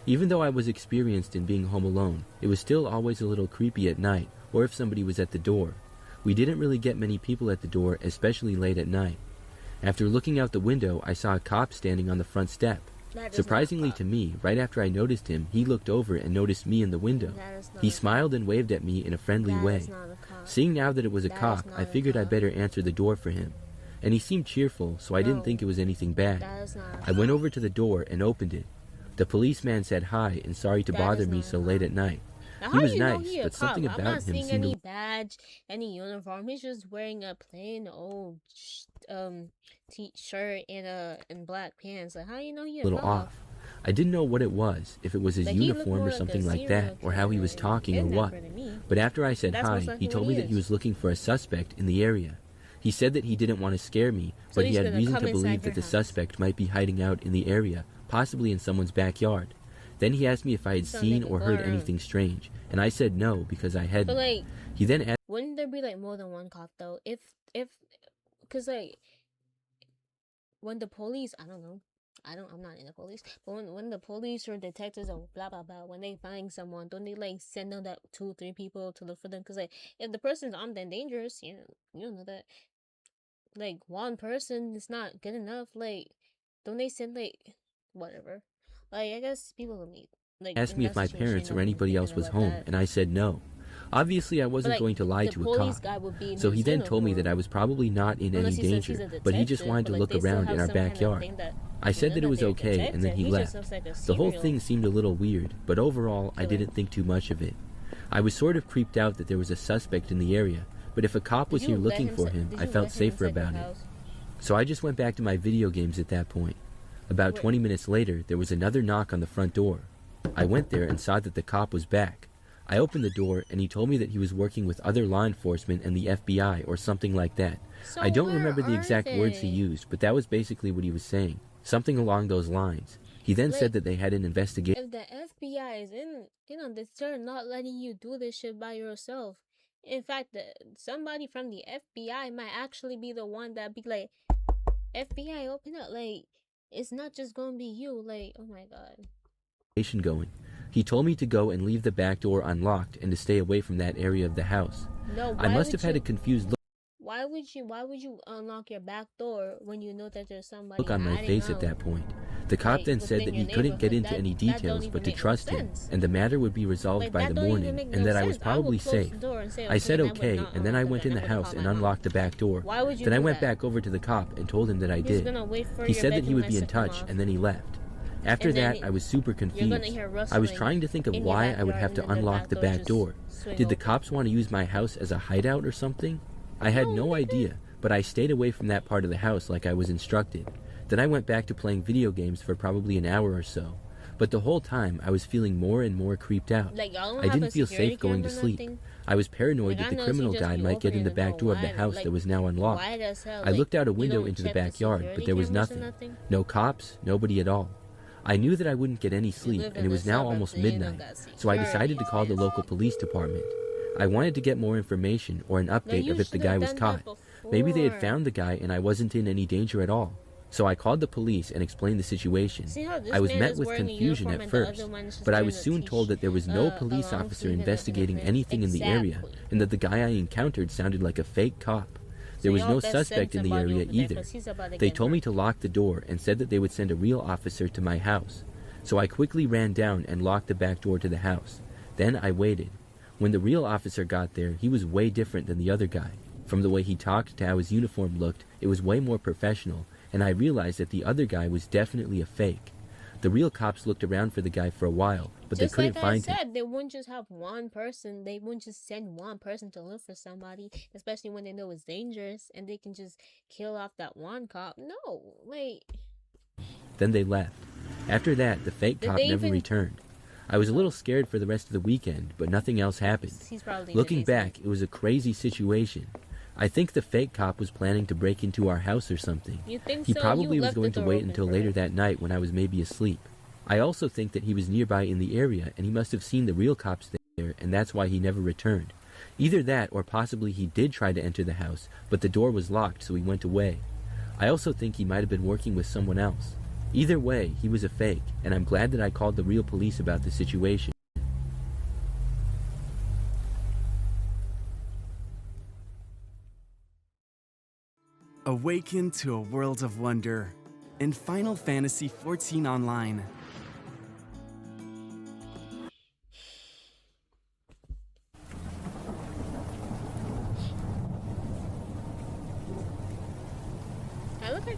S10: Even though I was experienced in being home alone, it was still always a little creepy at night, or if somebody was at the door. We didn't really get many people at the door, especially late at night. After looking out the window, I saw a cop standing on the front step. Surprisingly to me, right after I noticed him, he looked over and noticed me in the window. He smiled and waved at me in a friendly way. Seeing now that it was a cop, I figured I'd better answer the door for him. And he seemed cheerful, so I didn't think it was anything bad. I went over to the door and opened it. The policeman said hi and sorry to bother me so late at night. He was nice, but something about him
S1: I'm not seeing
S10: seemed
S1: any badge, any uniform. He's just wearing a plain old t-shirt and black pants. Like, how you know he
S10: a little off. I didn't know what it was, if it was his uniform or something like that, or how he was talking or what. But after I said hi, he told me that he was looking for a suspect in the area. He said that he didn't want to scare me, but he had reason to believe that the suspect might be hiding out in the area, possibly in someone's backyard. Then he asked me if I had seen or heard anything strange, and I said no because I hadn't.
S1: But like,
S10: he then asked,
S1: wouldn't there be like more than one cop though? Because like, when the police, I don't know, I'm not in the police, but when the police or detectives or blah blah blah, when they find someone, don't they like send out that 2-3 people to look for them? Because like, if the person's armed and dangerous, you know that. Like, one person is not good enough. Like, don't they send like whatever? Like, I guess people will meet. Like,
S10: asked me if my parents or anybody else was home, and I said no. Obviously, I wasn't going to lie to a cop. So he then told me that I was probably not in any danger, but he just wanted to look around in our backyard. I said that it was okay, and then he left. The whole thing seemed a little weird, but overall, I didn't think too much of it. I was sort of creeped out that there was a suspect in the area, but if a cop was here looking for him, I felt safer about it. So I just went back to my video games at that point. About 20 minutes later, there was another knock on the front door. I went there and saw that the cop was back. I opened the door, and he told me that he was working with other law enforcement and the FBI or something like that.
S1: So
S10: I don't remember the exact words he used, but that was basically what he was saying. Something along those lines. He then said that they had an investigation.
S1: If the FBI is in on this, they're not letting you do this shit by yourself. In fact, somebody from the FBI might actually be the one that be like, FBI, open up. Like, it's not just gonna be you. Like, oh my god.
S10: Going. He told me to go and leave the back door unlocked and to stay away from that area of the house.
S1: No,
S10: I must have had a confused look.
S1: Why would you unlock your back door when you know that there's somebody
S10: on my face at that point? The cop then said that he couldn't get into any details but to trust him, and the matter would be resolved by the morning, and that I was probably safe. I said okay, and then I went in the house and unlocked the back door. Then I went back over to the cop and told him that I did. He said that he would be in touch, and then he left. After that, I was super confused. I was trying to think of why I would have to unlock the back door. Did the cops want to use my house as a hideout or something? I had no idea, but I stayed away from that part of the house like I was instructed. Then I went back to playing video games for probably an hour or so. But the whole time, I was feeling more and more creeped out. I didn't feel safe going to sleep. I was paranoid that the criminal guy might get in the back door of the house that was now unlocked. I looked out a window into the backyard, but there was nothing. No cops, nobody at all. I knew that I wouldn't get any sleep, and it was now almost midnight, so I decided to call the local police department. I wanted to get more information or an update of if the guy was caught. Maybe they had found the guy and I wasn't in any danger at all. So I called the police and explained the situation. I was met with confusion at first, but I was soon told that there was no police officer investigating anything in the area, and that the guy I encountered sounded like a fake cop. There was no suspect in the area either. They told me to lock the door and said that they would send a real officer to my house. So I quickly ran down and locked the back door to the house. Then I waited. When the real officer got there, he was way different than the other guy. From the way he talked to how his uniform looked, it was way more professional, and I realized that the other guy was definitely a fake. The real cops looked around for the guy for a while, but they couldn't find him.
S1: They wouldn't just have one person. They wouldn't just send one person to look for somebody, especially when they know it's dangerous, and they can just kill off that one cop. No, wait.
S10: Then they left. After that, the fake cop never returned. I was a little scared for the rest of the weekend, but nothing else happened. Looking back, it was a crazy situation. I think the fake cop was planning to break into our house or something.
S1: You think
S10: He
S1: so?
S10: probably
S1: You
S10: was
S1: left the
S10: going to
S1: door
S10: wait
S1: open
S10: until
S1: for
S10: later
S1: it.
S10: that night when I was maybe asleep. I also think that he was nearby in the area and he must have seen the real cops there, and that's why he never returned. Either that or possibly he did try to enter the house, but the door was locked, so he went away. I also think he might have been working with someone else. Either way, he was a fake, and I'm glad that I called the real police about the situation.
S11: Awaken to a world of wonder in Final Fantasy XIV Online.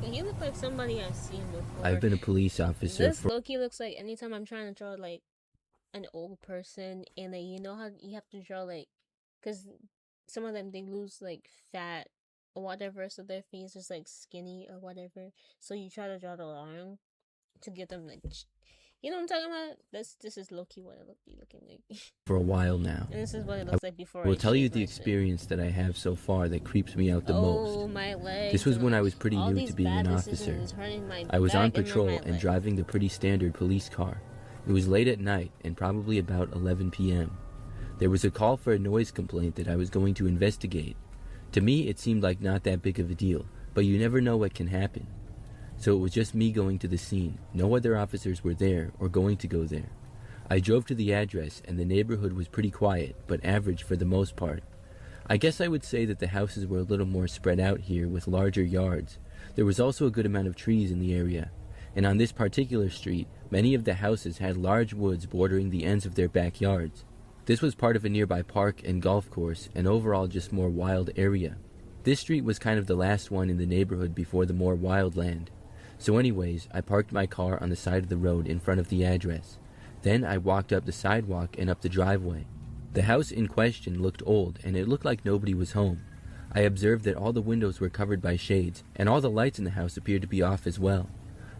S1: He look like somebody I've seen before.
S10: I've been a police officer
S1: This
S10: for...
S1: Loki looks like anytime I'm trying to draw like an old person, and like, you know how you have to draw like, because some of them they lose like fat or whatever, so their face is like skinny or whatever. So you try to draw the arm to get them like, you know what I'm talking about? This is Loki what it be looking like.
S10: for a while now.
S1: And this is what it looks like before.
S10: I will
S1: I
S10: tell you
S1: shave
S10: the
S1: my
S10: experience that I have so far that creeps me out the
S1: Oh,
S10: most.
S1: my legs.
S10: This was when I was pretty
S1: all
S10: new
S1: these
S10: to being
S1: bad
S10: an
S1: decisions
S10: officer.
S1: is hurting my
S10: I was on
S1: back and
S10: patrol
S1: my
S10: and
S1: legs.
S10: driving the pretty standard police car. It was late at night and probably about 11 p.m. There was a call for a noise complaint that I was going to investigate. To me, it seemed like not that big of a deal, but you never know what can happen. So it was just me going to the scene. No other officers were there or going to go there. I drove to the address and the neighborhood was pretty quiet, but average for the most part. I guess I would say that the houses were a little more spread out here with larger yards. There was also a good amount of trees in the area. And on this particular street, many of the houses had large woods bordering the ends of their backyards. This was part of a nearby park and golf course, and overall just more wild area. This street was kind of the last one in the neighborhood before the more wild land. So anyways, I parked my car on the side of the road in front of the address. Then I walked up the sidewalk and up the driveway. The house in question looked old, and it looked like nobody was home. I observed that all the windows were covered by shades, and all the lights in the house appeared to be off as well.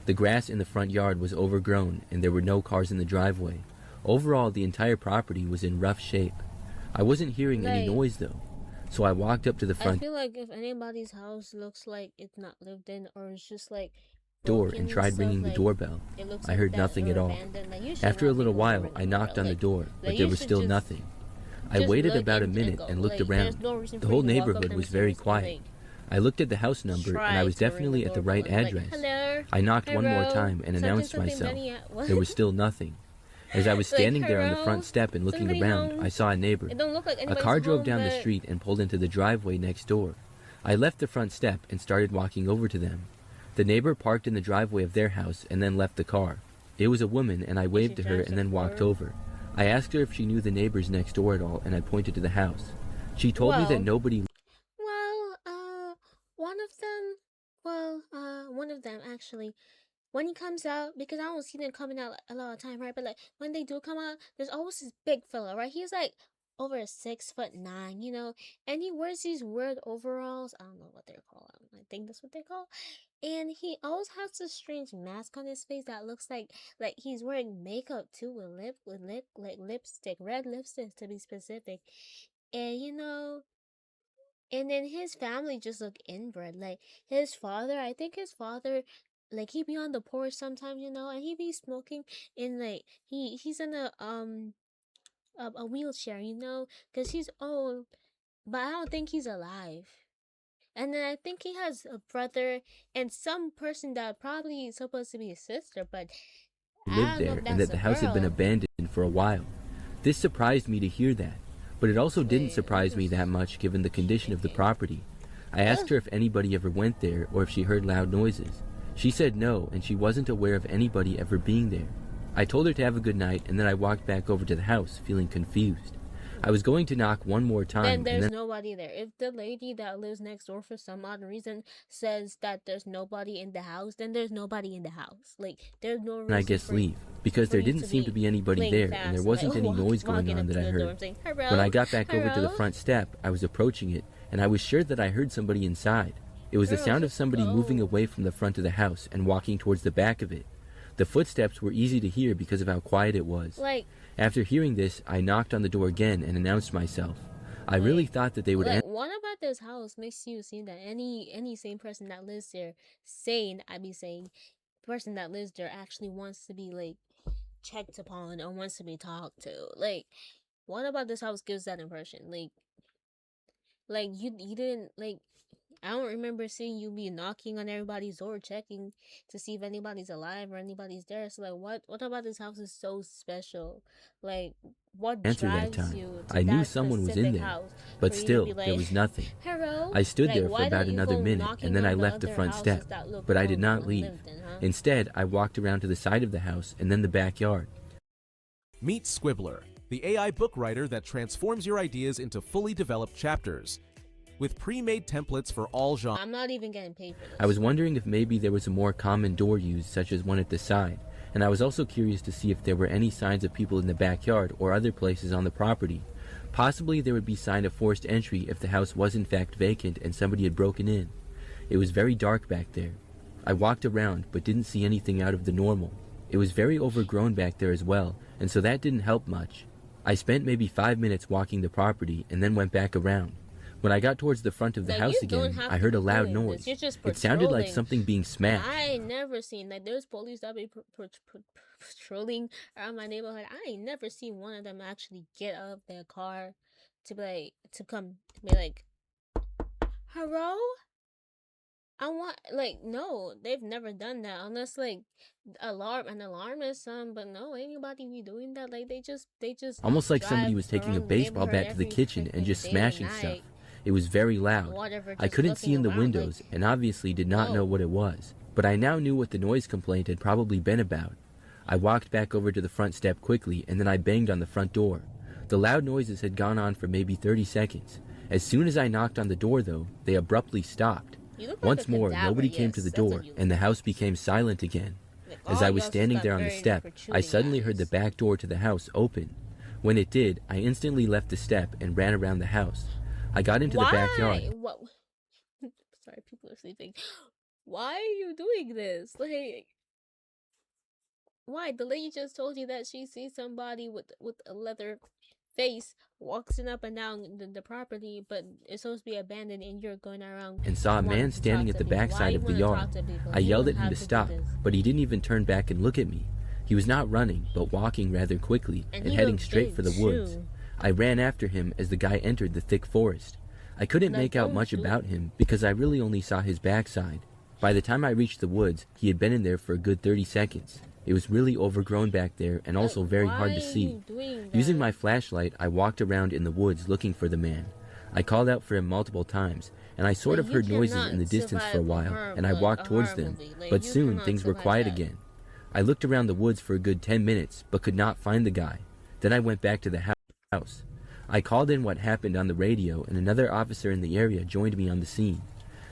S10: The grass in the front yard was overgrown, and there were no cars in the driveway. Overall, the entire property was in rough shape. I wasn't hearing any noise, though. So I walked up to the front
S1: I feel like if anybody's house looks like it's not lived in, or it's just like
S10: door and tried ringing the doorbell. I heard nothing at all. After a little while, I knocked on the door, but there was still nothing. I waited about a minute and looked around. The whole neighborhood was very quiet. I looked at the house number, and I was definitely at the right address. I knocked one more time and announced myself. There was still nothing. As I was standing there on the front step and looking around, I saw a neighbor. A car drove down the street and pulled into the driveway next door. I left the front step and started walking over to them. The neighbor parked in the driveway of their house and then left the car. It was a woman, and I waved to her and then walked over. I asked her if she knew the neighbors next door at all, and I pointed to the house. She told me that nobody...
S1: One of them actually, when he comes out, because I don't see them coming out a lot of time, right? But like when they do come out, there's always this big fella, right? He's like over 6'9", you know, and he wears these weird overalls. I don't know what they're called. I think that's what they're called. And he always has this strange mask on his face that looks like he's wearing makeup too, with lipstick, red lipstick to be specific. And you know, and then his family just look inbred. Like his father, I think his father, like he be on the porch sometimes, you know, and he be smoking, and like he's in a wheelchair, you know, because he's old, but I don't think he's alive. And then I think he has a brother and some person that probably is supposed to be his sister, but
S10: lived there and that the house had been abandoned for a while. This surprised me to hear that, but it also didn't surprise me that much given the condition of the property. I asked her if anybody ever went there or if she heard loud noises. She said no, and she wasn't aware of anybody ever being there. I told her to have a good night, and then I walked back over to the house, feeling confused. I was going to knock one more time.
S1: Then there's nobody there. If the lady that lives next door for some odd reason says that there's nobody in the house, then there's nobody in the house. Like there's no reason.
S10: I guess leave, because there didn't seem to be anybody there, and there wasn't any noise going on that I heard. When I got back over to the front step, I was approaching it, and I was sure that I heard somebody inside. It was the sound of somebody moving away from the front of the house and walking towards the back of it. The footsteps were easy to hear because of how quiet it was. After hearing this, I knocked on the door again and announced myself. I really thought that they would...
S1: What about about this house makes you seem that any sane person that lives there, sane, I be saying, person that lives there actually wants to be like checked upon or wants to be talked to. Like, what about this house gives that impression? Like you didn't like. I don't remember seeing you be knocking on everybody's door, checking to see if anybody's alive or anybody's there. So like, what about this house is so special? Like, what
S10: Answer that
S1: drives
S10: time.
S1: you to
S10: I knew
S1: that
S10: someone was in
S1: specific
S10: there,
S1: house
S10: but
S1: for you to
S10: still,
S1: be
S10: there
S1: like,
S10: was nothing.
S1: hello?
S10: I stood
S1: Like,
S10: there for
S1: why
S10: about
S1: don't you
S10: another
S1: go
S10: minute,
S1: knocking
S10: and then
S1: on
S10: I
S1: the
S10: left the
S1: other
S10: front
S1: houses
S10: step.
S1: that look
S10: But I did
S1: normal
S10: not
S1: and
S10: leave.
S1: lived in, huh?
S10: Instead, I walked around to the side of the house and then the backyard.
S12: Meet Squibbler, the AI book writer that transforms your ideas into fully developed chapters. With pre-made templates for all genres.
S1: I'm not even getting paid for this.
S10: I was wondering if maybe there was a more common door used, such as one at the side, and I was also curious to see if there were any signs of people in the backyard or other places on the property. Possibly there would be sign of forced entry if the house was in fact vacant and somebody had broken in. It was very dark back there. I walked around but didn't see anything out of the normal. It was very overgrown back there as well, and so that didn't help much. I spent maybe 5 minutes walking the property and then went back around. When I got towards the front of the
S1: Like,
S10: house
S1: you don't
S10: again,
S1: have
S10: I
S1: to
S10: heard a
S1: be
S10: loud
S1: doing
S10: noise.
S1: this. You're just
S10: It sounded like
S1: patrolling.
S10: something being smashed.
S1: I ain't never seen like there's police that be patrolling around my neighborhood. I ain't never seen one of them actually get out of their car to be like to come be like, hello. I want like no, they've never done that unless like an alarm is some. But no, anybody be doing that. Like they just
S10: Almost like somebody
S1: drive
S10: was taking a
S1: around the
S10: baseball
S1: neighborhood
S10: bat to the
S1: every
S10: kitchen and
S1: freaking
S10: just
S1: day
S10: smashing
S1: and
S10: stuff.
S1: night.
S10: It was very loud.
S1: Whatever,
S10: I
S1: just
S10: couldn't see in the
S1: looking around,
S10: windows
S1: like,
S10: and obviously did not know
S1: no.
S10: what it was, but I now knew what the noise complaint had probably been about. I walked back over to the front step quickly and then I banged on the front door. The loud noises had gone on for maybe 30 seconds. As soon as I knocked on the door though, they abruptly stopped.
S1: You look like
S10: Once
S1: a
S10: more,
S1: cadaver,
S10: nobody came to
S1: yes,
S10: the
S1: that's what
S10: door
S1: you look
S10: and the
S1: like.
S10: house became silent again.
S1: Like,
S10: As
S1: all
S10: I was
S1: y'all just
S10: standing
S1: got
S10: there on the
S1: very
S10: step, I
S1: protruding
S10: suddenly heard the
S1: eyes.
S10: back door to the house open. When it did, I instantly left the step and ran around the house. I got into the backyard.
S1: What? Sorry, people are sleeping. Why are you doing this? Like, why? The lady just told you that she sees somebody with a leather face walking up and down the property, but it's supposed to be abandoned, and you're going around
S10: And saw a
S1: wanting
S10: man
S1: to
S10: standing
S1: talk
S10: at
S1: to
S10: the
S1: people. Why
S10: backside
S1: you
S10: of the
S1: wanna
S10: yard.
S1: talk to people?
S10: I
S1: You
S10: yelled
S1: don't
S10: at him
S1: have
S10: to
S1: do
S10: stop,
S1: this.
S10: but he didn't even turn back and look at me. He was not running, but walking rather quickly
S1: And
S10: and
S1: he
S10: heading
S1: looked
S10: straight
S1: big,
S10: for the woods.
S1: too.
S10: I ran after him as the guy entered the thick forest. I couldn't
S1: Like,
S10: make out
S1: don't
S10: much
S1: do
S10: about
S1: it.
S10: him because I really only saw his backside. By the time I reached the woods, he had been in there for a good 30 seconds. It was really overgrown back there and also
S1: Like,
S10: very
S1: why
S10: hard
S1: are
S10: to see.
S1: you doing
S10: Using
S1: that?
S10: my flashlight, I walked around in the woods looking for the man. I called out for him multiple times, and I sort
S1: Like,
S10: of
S1: you
S10: heard noises
S1: cannot
S10: in the distance for a
S1: survive a
S10: while,
S1: horror
S10: and I
S1: mo-
S10: walked
S1: a
S10: towards
S1: horror
S10: them.
S1: movie. Like,
S10: But
S1: you
S10: soon
S1: cannot
S10: things were
S1: survive
S10: quiet
S1: that.
S10: again. I looked around the woods for a good 10 minutes, but could not find the guy. Then I went back to the house. I called in what happened on the radio, and another officer in the area joined me on the scene.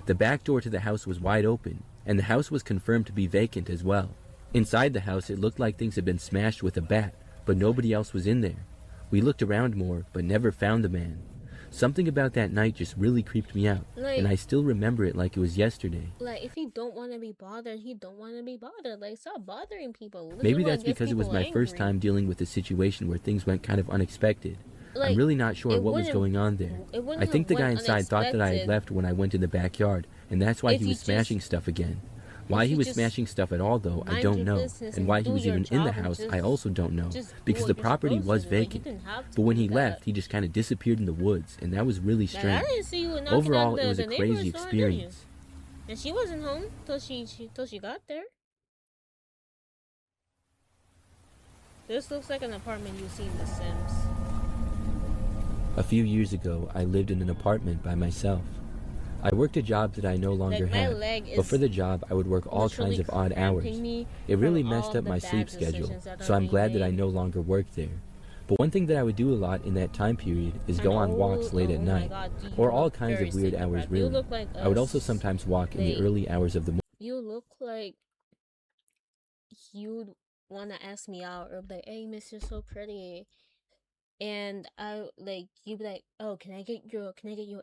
S10: The back door to the house was wide open, and the house was confirmed to be vacant as well. Inside the house, it looked like things had been smashed with a bat, but nobody else was in there. We looked around more, but never found the man. Something about that night just really creeped me out,
S1: Like-
S10: and I still remember it like it was yesterday.
S1: Like, if he don't want to be bothered, he don't want to be bothered. Like, stop bothering people. This is
S10: Maybe
S1: what
S10: that's
S1: gets
S10: because it was
S1: people
S10: my first
S1: angry.
S10: time dealing with a situation where things went kind of unexpected. I'm
S1: Like,
S10: really not sure
S1: it
S10: what was
S1: wouldn't-
S10: going on there.
S1: it wouldn't
S10: I think
S1: have
S10: the guy
S1: went
S10: inside thought that I had
S1: unexpected.
S10: left when I went in the backyard, and that's why
S1: If
S10: he
S1: you
S10: was smashing
S1: just-
S10: stuff again. Why
S1: if
S10: he
S1: you
S10: was
S1: just
S10: smashing stuff at all, though, I
S1: mind
S10: don't
S1: your
S10: know.
S1: business
S10: And why he
S1: do
S10: was
S1: your
S10: even in the
S1: job and
S10: house, I
S1: just-
S10: also don't know.
S1: just do
S10: Because
S1: what
S10: the
S1: you're
S10: property
S1: supposed
S10: was
S1: to do. Like, you
S10: vacant.
S1: didn't have to
S10: But when
S1: do
S10: he
S1: that.
S10: left, he just kind of disappeared in the woods, and that was really
S1: Like, I
S10: strange.
S1: didn't see you knocking
S10: Overall,
S1: on the,
S10: it was
S1: the
S10: a
S1: neighbor's
S10: crazy
S1: door, did you?
S10: experience.
S1: And she wasn't home till she got there. This looks like an apartment you see in The Sims.
S10: A few years ago, I lived in an apartment by myself. I worked a job that I no longer
S1: Like, my
S10: have,
S1: leg
S10: but
S1: is
S10: for the job, I would work all
S1: literally
S10: kinds of odd hours.
S1: cramping me
S10: It really
S1: from
S10: messed
S1: all
S10: up
S1: the
S10: my
S1: bad
S10: sleep schedule,
S1: decisions that
S10: so
S1: are
S10: I'm
S1: being
S10: glad that I
S1: made.
S10: no longer work there. But one thing that I would do a lot in that time period is go on walks late at
S1: oh my
S10: night,
S1: God, you
S10: or all
S1: look
S10: kinds
S1: very
S10: of weird
S1: sick,
S10: hours
S1: bruh. You
S10: really.
S1: look like
S10: I would
S1: a
S10: also sometimes walk in the
S1: snake.
S10: early hours of the morning.
S1: You look like you'd want to ask me out or be like, hey, miss, you're so pretty. And I like you'd be like, oh, can I get your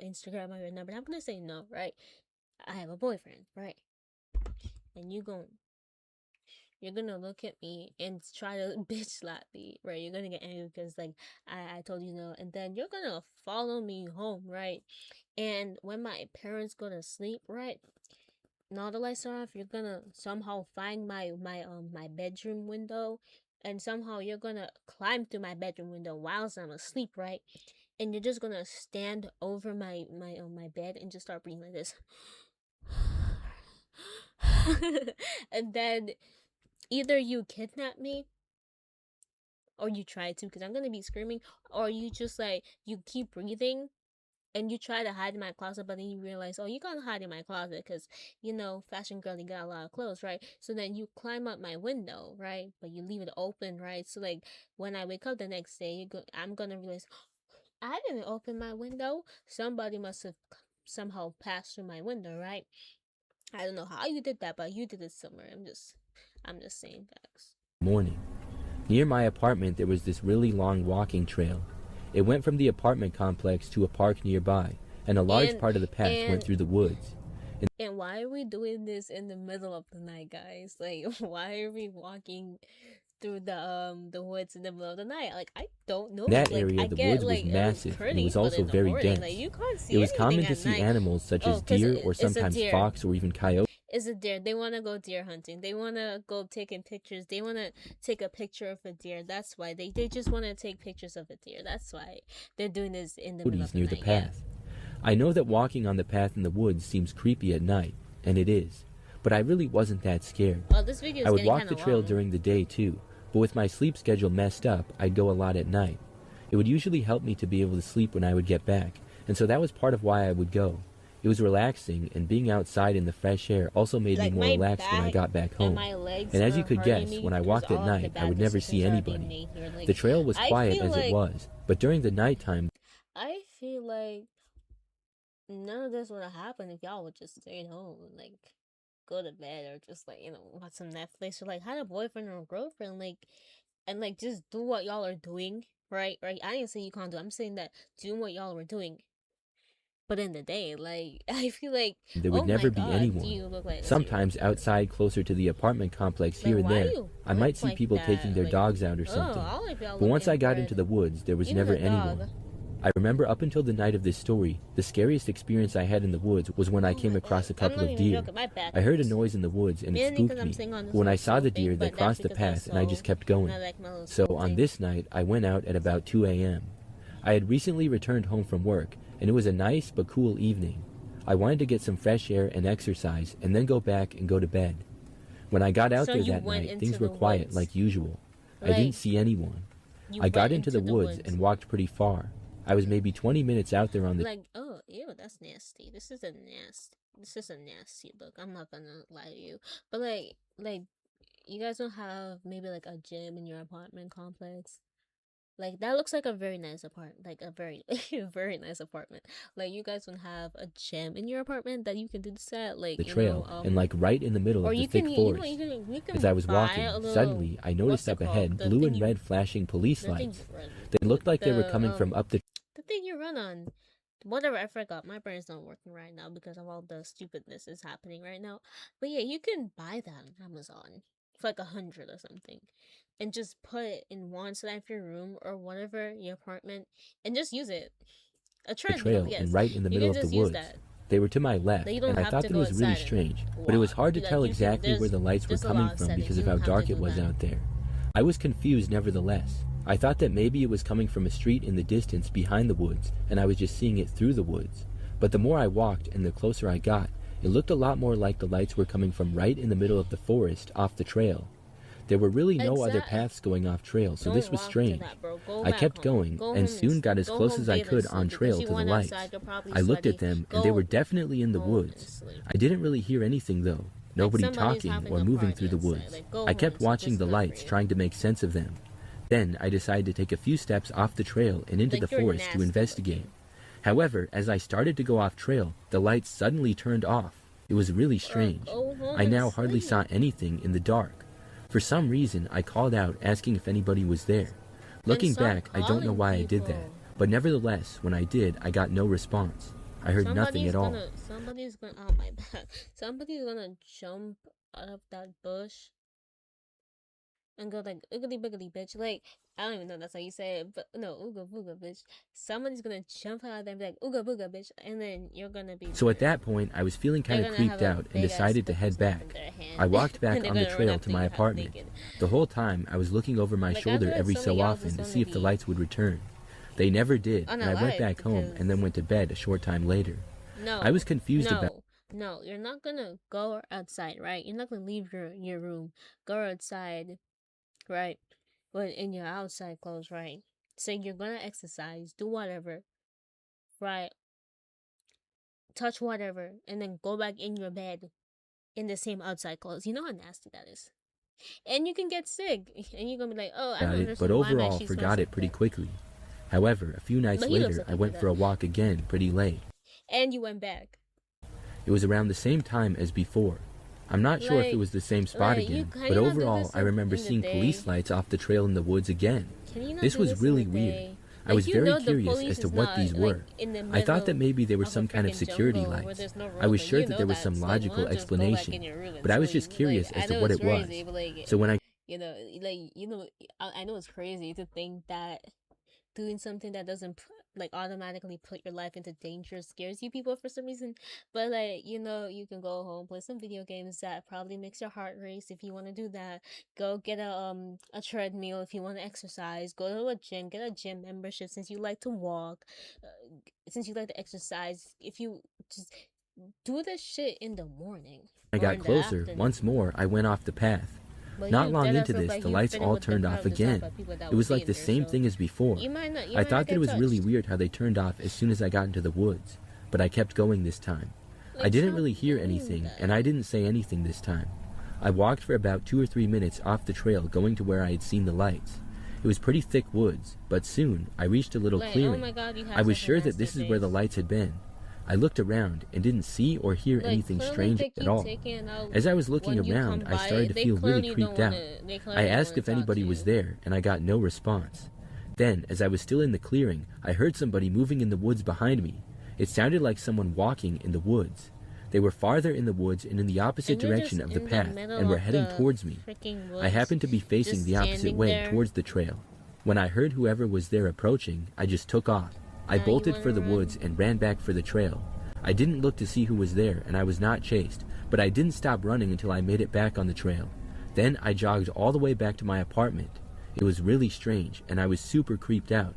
S1: Instagram or your number? And I'm gonna say no, right? I have a boyfriend, right? And you're gonna look at me and try to bitch slap me, right? You're gonna get angry because like I told you no, and then you're gonna follow me home, right? And when my parents go to sleep, right? And all the lights are off, you're gonna somehow find my bedroom window, and somehow you're gonna climb through my bedroom window whilst I'm asleep, right? And you're just gonna stand over my bed and just start breathing like this. And then either you kidnap me or you try to, because I'm gonna be screaming, or you just like you keep breathing and you try to hide in my closet, but then you realize, oh, you gotta hide in my closet because, you know, fashion girl, you got a lot of clothes, right? So then you climb up my window, right? But you leave it open, right? So like when I wake up the next day, I'm gonna realize, I didn't open my window. Somebody must have somehow passed through my window, right? I don't know how you did that, but you did it somewhere. I'm just saying facts.
S10: Morning. Near my apartment, there was this really long walking trail. It went from the apartment complex to a park nearby, and a large part of the path went through the woods.
S1: And why are we doing this in the middle of the night, guys? Like, why are we walking through the woods in the middle of the night? Like, I don't know.
S10: That
S1: like,
S10: area, the woods was massive, and it was also very dense.
S1: Like, you can't see
S10: it was common to
S1: at
S10: see
S1: night.
S10: animals such as deer or sometimes fox or even coyote.
S1: It's a deer. They want to go deer hunting. They want to go taking pictures. They want to take a picture of a deer. That's why they just want to take pictures of a deer. That's why they're doing this in the middle of the
S10: near
S1: night.
S10: the path. I know that walking on the path in the woods seems creepy at night, and it is, but I really wasn't that scared.
S1: Well, this video is
S10: I would walk
S1: kinda
S10: the trail
S1: long.
S10: during the day too, but with my sleep schedule messed up, I'd go a lot at night. It would usually help me to be able to sleep when I would get back, and so that was part of why I would go. It was relaxing, and being outside in the fresh air also made me more relaxed when I got back home. And as you could guess, when I walked at night, I would never see anybody. The trail was quiet as it was, but during the nighttime,
S1: I feel like none of this would have happened if y'all would just stay at home and like go to bed or just like, you know, watch some Netflix or like had a boyfriend or a girlfriend, like, and like just do what y'all are doing, right? I didn't say you can't do it. I'm saying that do what y'all were doing. But in the day, like, I feel like
S10: there would never be
S1: do
S10: anyone.
S1: you look like
S10: Sometimes outside closer to the apartment complex here and there, I might see people taking their dogs out or something. But once I got into the woods, there was never anyone. I remember up until the night of this story, the scariest experience I had in the woods was when I came across a couple of deer. I heard a noise in the woods and it spooked me. But when I saw the deer, they crossed the path and I just kept going. So on this night, I went out at about 2 a.m. I had recently returned home from work, and it was a nice but cool evening. I wanted to get some fresh air and exercise and then go back and go to bed. When I got out there that night, things were quiet like usual. I didn't see anyone. I got into the woods and walked pretty far. I was maybe 20 minutes out there on the...
S1: Like, oh, ew, that's nasty. This is a nasty look. I'm not gonna lie to you. But like, you guys don't have maybe like a gym in your apartment complex? Like, that looks like a very nice apartment. Like, a very, very nice apartment. Like, you guys don't have a gym in your apartment that you can do this at? Like,
S10: the trail, and like right in the middle of the thick forest.
S1: You can
S10: As I was walking,
S1: little,
S10: suddenly I noticed up ahead blue and red flashing police lights. They looked like they were coming from up the
S1: thing you run on. Whatever, I forgot. My brain's not working right now because of all the stupidness is happening right now. But yeah, you can buy that on Amazon for like 100 or something. And just put it in one side of your room or whatever, your apartment, and just use it. A treadmill, yes.
S10: And right in the middle of the woods. They were to my left, and I thought that it was really strange, but it was hard to tell exactly where the lights were coming from because of how dark it was out there. I was confused nevertheless. I thought that maybe it was coming from a street in the distance behind the woods, and I was just seeing it through the woods. But the more I walked and the closer I got, it looked a lot more like the lights were coming from right in the middle of the forest off the trail. There were really no other paths going off trail, so this was strange. I kept going, and soon got as close as I could on trail to the lights. I looked at them, and they were definitely in the woods. I didn't really hear anything though, nobody talking or moving through the woods. I kept watching the lights, trying to make sense of them. Then I decided to take a few steps off the trail and into the forest to investigate. However, as I started to go off trail, the lights suddenly turned off. It was really strange. I now hardly saw anything in the dark. For some reason, I called out asking if anybody was there. Looking back, I don't know why I did that, but nevertheless, when I did, I got no response. I heard nothing at all.
S1: Somebody's gonna, oh my back. Somebody's gonna jump out of that bush and go like oogly boogly bitch. Like, I don't even know if that's how you say it, but no, ooga booga bitch. Somebody's gonna jump out there and be like ooga booga bitch, and then you're gonna be.
S10: So at that point, I was feeling kind of creeped out and decided to head back. I walked back on the trail to my apartment. The whole time, I was looking over my shoulder every so often to see if the lights would return. They never did, and I went back home and then went to bed a short time later.
S1: No,
S10: I was confused about.
S1: No, you're not gonna go outside, right? You're not gonna leave your room, go outside, right? But in your outside clothes, right? So you're gonna exercise, do whatever, right? Touch whatever, and then go back in your bed in the same outside clothes. You know how nasty that is. And you can get sick, and you're gonna be like, oh, I don't understand
S10: But
S1: why my
S10: overall,
S1: sheets
S10: forgot
S1: smell
S10: it pretty quickly. However, a few nights
S1: But he looks
S10: later,
S1: like
S10: I
S1: he
S10: went
S1: did
S10: for a
S1: that.
S10: walk again pretty late.
S1: And you went back.
S10: It was around the same time as before. I'm not sure if it was the same spot again, but overall, I remember seeing police lights off the trail in the woods again. This was really weird. I was very curious as to what these were. I thought that maybe they were some kind of security lights. I was sure that there was some logical explanation, but I was just curious as to what it was. So when I
S1: I know it's crazy to think that doing something that doesn't automatically put your life into danger scares you people for some reason, but you can go home, play some video games that probably makes your heart race if you want to do that. Go get a treadmill if you want to exercise. Go to a gym, get a gym membership since you like to walk, since you like to exercise. If you just do this shit in the morning.
S10: I got closer, once more, I went off the path. Not long into this, the lights all turned off again. It was like the same thing as before. I thought that it was really weird how they turned off as soon as I got into the woods, but I kept going this time. I didn't really hear anything, and I didn't say anything this time. I walked for about 2 or 3 minutes off the trail going to where I had seen the lights. It was pretty thick woods, but soon I reached a little clearing. I was sure that this is where the lights had been. I looked around and didn't see or hear anything strange at all. As I was looking around, I started to feel really creeped out. I asked if anybody was there, and I got no response. Then, as I was still in the clearing, I heard somebody moving in the woods behind me. It sounded like someone walking in the woods. They were farther in the woods and in the opposite direction of the path and were heading towards me. I happened to be facing the opposite way towards the trail. When I heard whoever was there approaching, I just took off. I bolted for the woods and ran back for the trail. I didn't look to see who was there, and I was not chased, but I didn't stop running until I made it back on the trail. Then I jogged all the way back to my apartment. It was really strange, and I was super creeped out.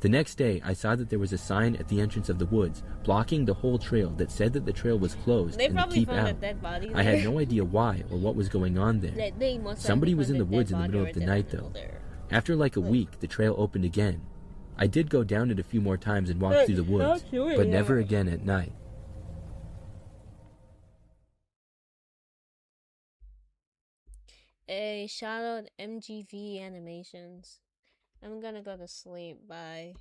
S10: The next day, I saw that there was a sign at the entrance of the woods, blocking the whole trail that said that the trail was closed and to keep out. I had no idea why or what was going on there. Somebody was in the woods in the middle of the night, though. After like a week, the trail opened again. I did go down it a few more times and walk through the woods, but never again at night.
S1: Shout out MGV Animations. I'm gonna go to sleep. Bye.